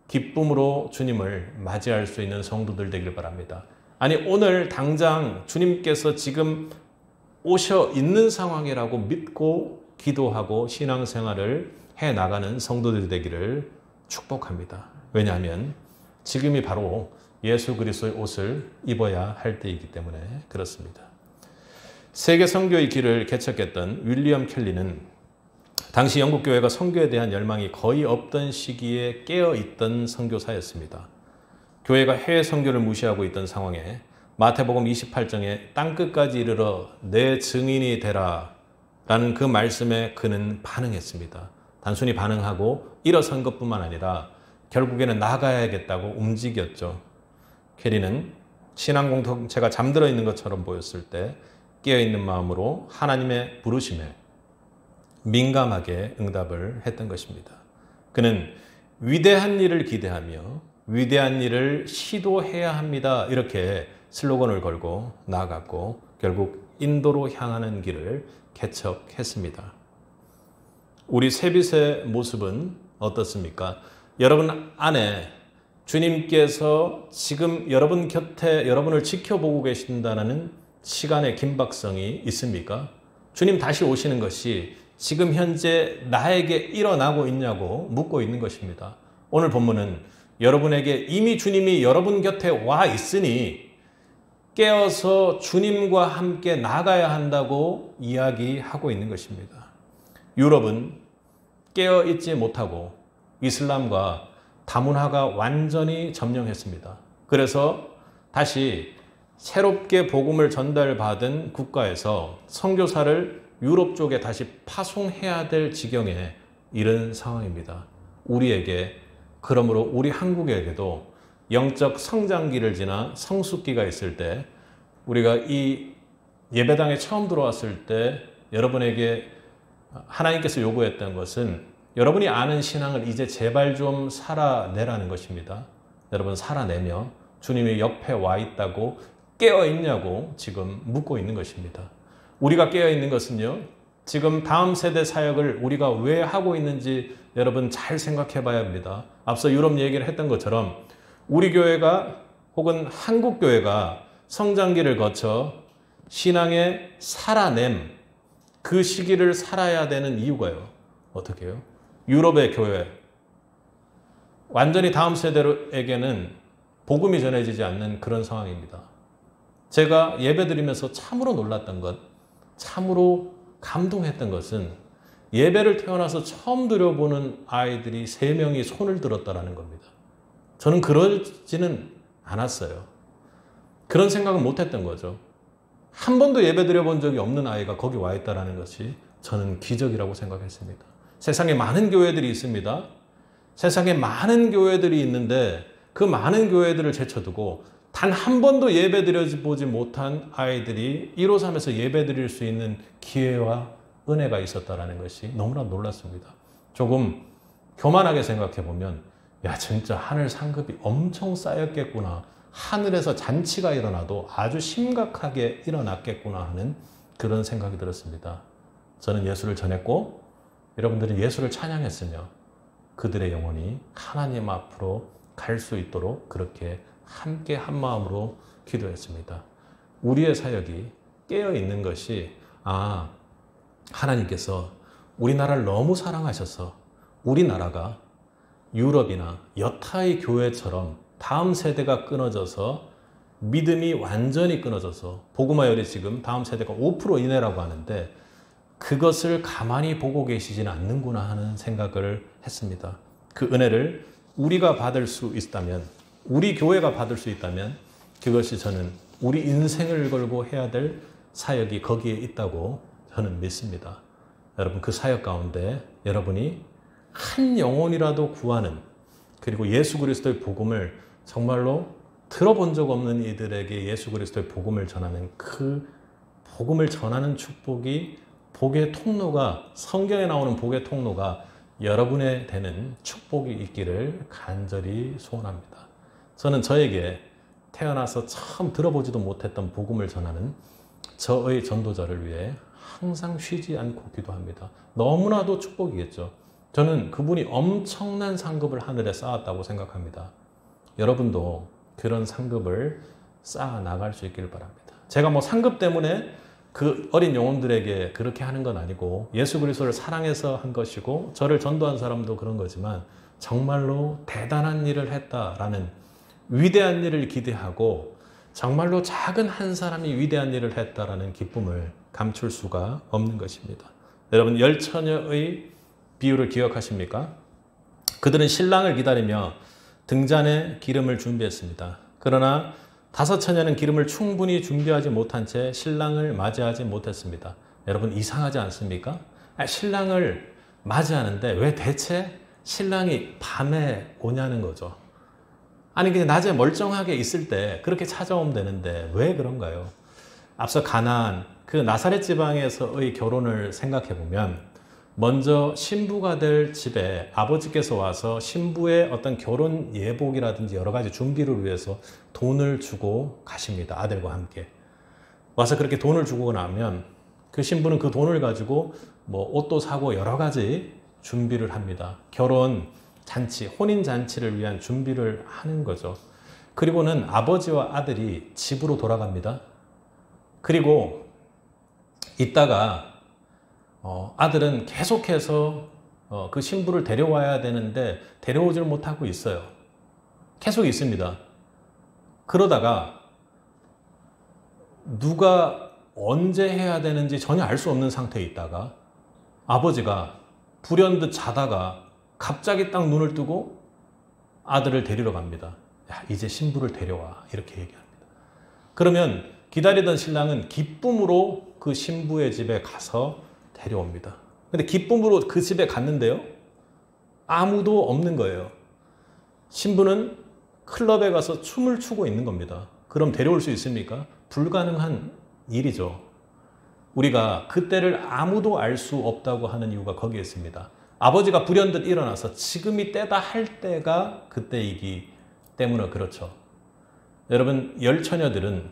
기쁨으로 주님을 맞이할 수 있는 성도들 되길 바랍니다. 아니, 오늘 당장 주님께서 지금 오셔 있는 상황이라고 믿고 기도하고 신앙생활을 해나가는 성도들이 되기를 축복합니다. 왜냐하면 지금이 바로 예수 그리스도의 옷을 입어야 할 때이기 때문에 그렇습니다. 세계 선교의 길을 개척했던 윌리엄 켈리는 당시 영국 교회가 선교에 대한 열망이 거의 없던 시기에 깨어있던 선교사였습니다. 교회가 해외 선교를 무시하고 있던 상황에 마태복음 28장에 땅끝까지 이르러 내 증인이 되라 라는 그 말씀에 그는 반응했습니다. 단순히 반응하고 일어선 것뿐만 아니라 결국에는 나가야겠다고 움직였죠. 켈리는 신앙 공동체가 잠들어 있는 것처럼 보였을 때 깨어있는 마음으로 하나님의 부르심에 민감하게 응답을 했던 것입니다. 그는 위대한 일을 기대하며 위대한 일을 시도해야 합니다. 이렇게 슬로건을 걸고 나아갔고 결국 인도로 향하는 길을 개척했습니다. 우리 세빛의 모습은 어떻습니까? 여러분 안에 주님께서 지금 여러분 곁에 여러분을 지켜보고 계신다는 시간의 긴박성이 있습니까? 주님 다시 오시는 것이 지금 현재 나에게 일어나고 있냐고 묻고 있는 것입니다. 오늘 본문은 여러분에게 이미 주님이 여러분 곁에 와 있으니 깨어서 주님과 함께 나가야 한다고 이야기하고 있는 것입니다. 유럽은 깨어 있지 못하고 이슬람과 다문화가 완전히 점령했습니다. 그래서 다시 새롭게 복음을 전달받은 국가에서 선교사를 유럽 쪽에 다시 파송해야 될 지경에 이른 상황입니다. 우리에게, 그러므로 우리 한국에게도 영적 성장기를 지나 성숙기가 있을 때, 우리가 이 예배당에 처음 들어왔을 때 여러분에게 하나님께서 요구했던 것은 여러분이 아는 신앙을 이제 제발 좀 살아내라는 것입니다. 여러분 살아내며 주님이 옆에 와 있다고 깨어있냐고 지금 묻고 있는 것입니다. 우리가 깨어있는 것은요, 지금 다음 세대 사역을 우리가 왜 하고 있는지 여러분 잘 생각해 봐야 합니다. 앞서 유럽 얘기를 했던 것처럼 우리 교회가 혹은 한국 교회가 성장기를 거쳐 신앙의 살아냄, 그 시기를 살아야 되는 이유가요. 어떻게 해요? 유럽의 교회, 완전히 다음 세대에게는 복음이 전해지지 않는 그런 상황입니다. 제가 예배드리면서 참으로 놀랐던 것, 참으로 감동했던 것은 예배를 태어나서 처음 드려보는 아이들이 3명이 손을 들었다는 겁니다. 저는 그러지는 않았어요. 그런 생각은 못했던 거죠. 한 번도 예배 드려본 적이 없는 아이가 거기 와 있다는 것이 저는 기적이라고 생각했습니다. 세상에 많은 교회들이 있습니다. 세상에 많은 교회들이 있는데 그 많은 교회들을 제쳐두고 단 단 한 번도 예배 드려보지 못한 아이들이 153에서 예배 드릴 수 있는 기회와 은혜가 있었다는 것이 너무나 놀랐습니다. 조금 교만하게 생각해 보면 야 진짜 하늘 상급이 엄청 쌓였겠구나. 하늘에서 잔치가 일어나도 아주 심각하게 일어났겠구나 하는 그런 생각이 들었습니다. 저는 예수를 전했고 여러분들은 예수를 찬양했으며 그들의 영혼이 하나님 앞으로 갈 수 있도록 그렇게 함께 한 마음으로 기도했습니다. 우리의 사역이 깨어있는 것이 하나님께서 우리나라를 너무 사랑하셔서 우리나라가 유럽이나 여타의 교회처럼 다음 세대가 끊어져서 믿음이 완전히 끊어져서 복음화율이 지금 다음 세대가 5% 이내라고 하는데 그것을 가만히 보고 계시지는 않는구나 하는 생각을 했습니다. 그 은혜를 우리가 받을 수 있다면 우리 교회가 받을 수 있다면 그것이 저는 우리 인생을 걸고 해야 될 사역이 거기에 있다고 저는 믿습니다. 여러분 그 사역 가운데 여러분이 한 영혼이라도 구하는 그리고 예수 그리스도의 복음을 정말로 들어본 적 없는 이들에게 예수 그리스도의 복음을 전하는 그 복음을 전하는 축복이 복의 통로가 성경에 나오는 복의 통로가 여러분의 되는 축복이 있기를 간절히 소원합니다. 저는 저에게 태어나서 처음 들어보지도 못했던 복음을 전하는 저의 전도자를 위해 항상 쉬지 않고 기도합니다. 너무나도 축복이겠죠. 저는 그분이 엄청난 상급을 하늘에 쌓았다고 생각합니다. 여러분도 그런 상급을 쌓아 나갈 수 있기를 바랍니다. 제가 상급 때문에 그 어린 영혼들에게 그렇게 하는 건 아니고 예수 그리스도를 사랑해서 한 것이고 저를 전도한 사람도 그런 거지만 정말로 대단한 일을 했다라는 위대한 일을 기대하고 정말로 작은 한 사람이 위대한 일을 했다라는 기쁨을 감출 수가 없는 것입니다. 여러분 열처녀의 비유를 기억하십니까? 그들은 신랑을 기다리며 등잔에 기름을 준비했습니다. 그러나 5 처녀는 기름을 충분히 준비하지 못한 채 신랑을 맞이하지 못했습니다. 여러분 이상하지 않습니까? 신랑을 맞이하는데 왜 대체 신랑이 밤에 오냐는 거죠. 아니 그냥 낮에 멀쩡하게 있을 때 그렇게 찾아오면 되는데 왜 그런가요? 앞서 가나안 그 나사렛 지방에서의 결혼을 생각해 보면 먼저 신부가 될 집에 아버지께서 와서 신부의 어떤 결혼 예복이라든지 여러 가지 준비를 위해서 돈을 주고 가십니다. 아들과 함께. 와서 그렇게 돈을 주고 나면 그 신부는 그 돈을 가지고 옷도 사고 여러 가지 준비를 합니다. 결혼 잔치, 혼인 잔치를 위한 준비를 하는 거죠. 그리고는 아버지와 아들이 집으로 돌아갑니다. 그리고 이따가 아들은 계속해서 그 신부를 데려와야 되는데 데려오질 못하고 있어요. 계속 있습니다. 그러다가 누가 언제 해야 되는지 전혀 알 수 없는 상태에 있다가 아버지가 불현듯 자다가 갑자기 딱 눈을 뜨고 아들을 데리러 갑니다. 야, 이제 신부를 데려와. 이렇게 얘기합니다. 그러면 기다리던 신랑은 기쁨으로 그 신부의 집에 가서 데려옵니다. 근데 기쁨으로 그 집에 갔는데요. 아무도 없는 거예요. 신부는 클럽에 가서 춤을 추고 있는 겁니다. 그럼 데려올 수 있습니까? 불가능한 일이죠. 우리가 그때를 아무도 알 수 없다고 하는 이유가 거기에 있습니다. 아버지가 불현듯 일어나서 지금이 때다 할 때가 그때이기 때문에 그렇죠. 여러분 열처녀들은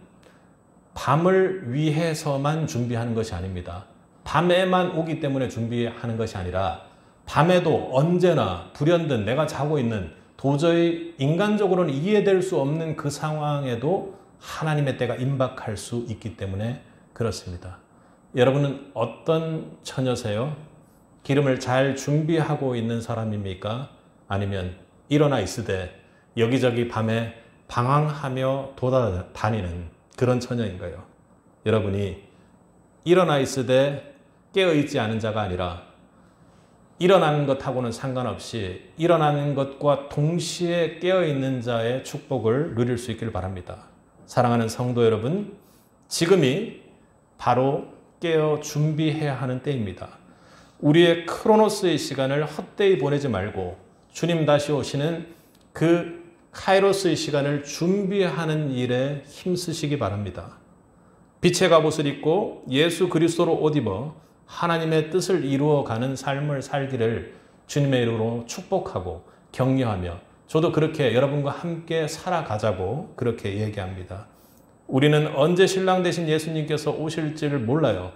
밤을 위해서만 준비하는 것이 아닙니다. 밤에만 오기 때문에 준비하는 것이 아니라 밤에도 언제나 불현듯 내가 자고 있는 도저히 인간적으로는 이해될 수 없는 그 상황에도 하나님의 때가 임박할 수 있기 때문에 그렇습니다. 여러분은 어떤 처녀세요? 기름을 잘 준비하고 있는 사람입니까? 아니면 일어나 있으되 여기저기 밤에 방황하며 돌아다니는 그런 처녀인가요? 여러분이 일어나 있으되 깨어있지 않은 자가 아니라 일어나는 것하고는 상관없이 일어나는 것과 동시에 깨어있는 자의 축복을 누릴 수 있기를 바랍니다. 사랑하는 성도 여러분, 지금이 바로 깨어 준비해야 하는 때입니다. 우리의 크로노스의 시간을 헛되이 보내지 말고 주님 다시 오시는 그 카이로스의 시간을 준비하는 일에 힘쓰시기 바랍니다. 빛의 갑옷을 입고 예수 그리스도로 옷 입어 하나님의 뜻을 이루어가는 삶을 살기를 주님의 이름으로 축복하고 격려하며 저도 그렇게 여러분과 함께 살아가자고 그렇게 얘기합니다. 우리는 언제 신랑 되신 예수님께서 오실지를 몰라요.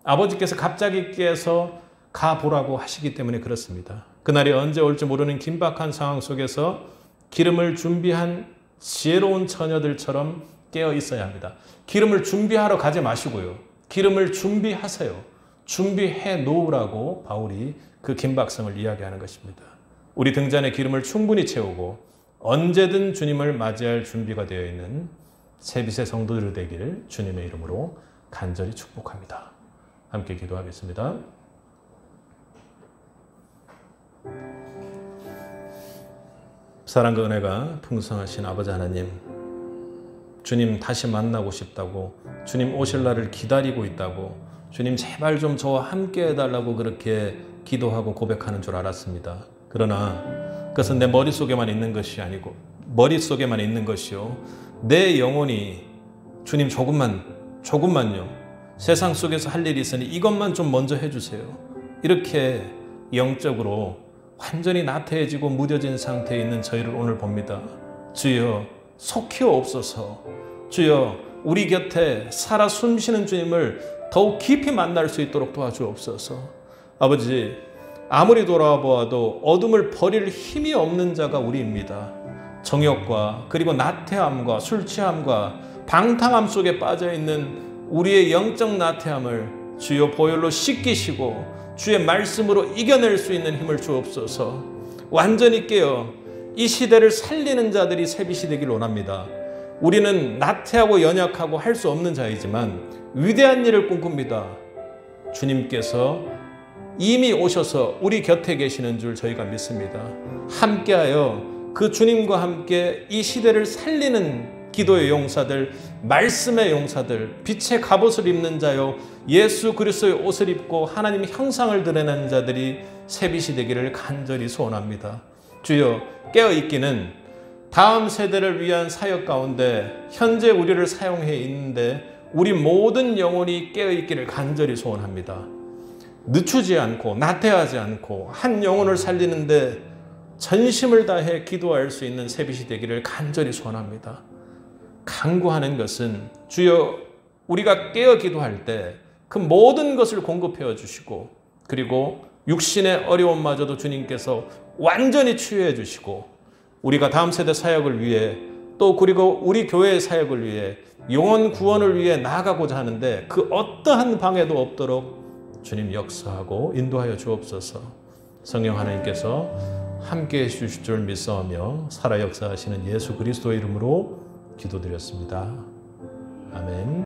아버지께서 갑자기 깨서 가보라고 하시기 때문에 그렇습니다. 그날이 언제 올지 모르는 긴박한 상황 속에서 기름을 준비한 지혜로운 처녀들처럼 깨어 있어야 합니다. 기름을 준비하러 가지 마시고요. 기름을 준비하세요. 준비해 놓으라고 바울이 그 긴박성을 이야기하는 것입니다. 우리 등잔에 기름을 충분히 채우고 언제든 주님을 맞이할 준비가 되어 있는 새빛의 성도들 되기를 주님의 이름으로 간절히 축복합니다. 함께 기도하겠습니다. 사랑과 은혜가 풍성하신 아버지 하나님, 주님 다시 만나고 싶다고, 주님 오실 날을 기다리고 있다고, 주님 제발 좀 저와 함께 해달라고 그렇게 기도하고 고백하는 줄 알았습니다. 그러나 그것은 내 머릿속에만 있는 것이 아니고 머릿속에만 있는 것이요, 내 영혼이 주님 조금만요, 세상 속에서 할 일이 있으니 이것만 좀 먼저 해주세요. 이렇게 영적으로 완전히 나태해지고 무뎌진 상태에 있는 저희를 오늘 봅니다. 주여 속히옵소서. 주여 우리 곁에 살아 숨쉬는 주님을 더욱 깊이 만날 수 있도록 도와주옵소서. 아버지, 아무리 돌아보아도 어둠을 버릴 힘이 없는 자가 우리입니다. 정욕과 그리고 나태함과 술 취함과 방탕함 속에 빠져있는 우리의 영적 나태함을 주여 보혈로 씻기시고 주의 말씀으로 이겨낼 수 있는 힘을 주옵소서. 완전히 깨어 이 시대를 살리는 자들이 새빛이 되길 원합니다. 우리는 나태하고 연약하고 할 수 없는 자이지만 위대한 일을 꿈꿉니다. 주님께서 이미 오셔서 우리 곁에 계시는 줄 저희가 믿습니다. 함께하여 그 주님과 함께 이 시대를 살리는 기도의 용사들, 말씀의 용사들, 빛의 갑옷을 입는 자요, 예수 그리스도의 옷을 입고 하나님의 형상을 드러내는 자들이 새빛이 되기를 간절히 소원합니다. 주여, 깨어있기는 다음 세대를 위한 사역 가운데 현재 우리를 사용해 있는데 우리 모든 영혼이 깨어있기를 간절히 소원합니다. 늦추지 않고 나태하지 않고 한 영혼을 살리는데 전심을 다해 기도할 수 있는 새빛이 되기를 간절히 소원합니다. 간구하는 것은 주여 우리가 깨어 기도할 때 그 모든 것을 공급해 주시고 그리고 육신의 어려움마저도 주님께서 완전히 치유해 주시고 우리가 다음 세대 사역을 위해 또 그리고 우리 교회의 사역을 위해 영혼 구원을 위해 나아가고자 하는데 그 어떠한 방해도 없도록 주님 역사하고 인도하여 주옵소서. 성령 하나님께서 함께해 주실 줄 믿사오며 살아 역사하시는 예수 그리스도의 이름으로 기도드렸습니다. 아멘.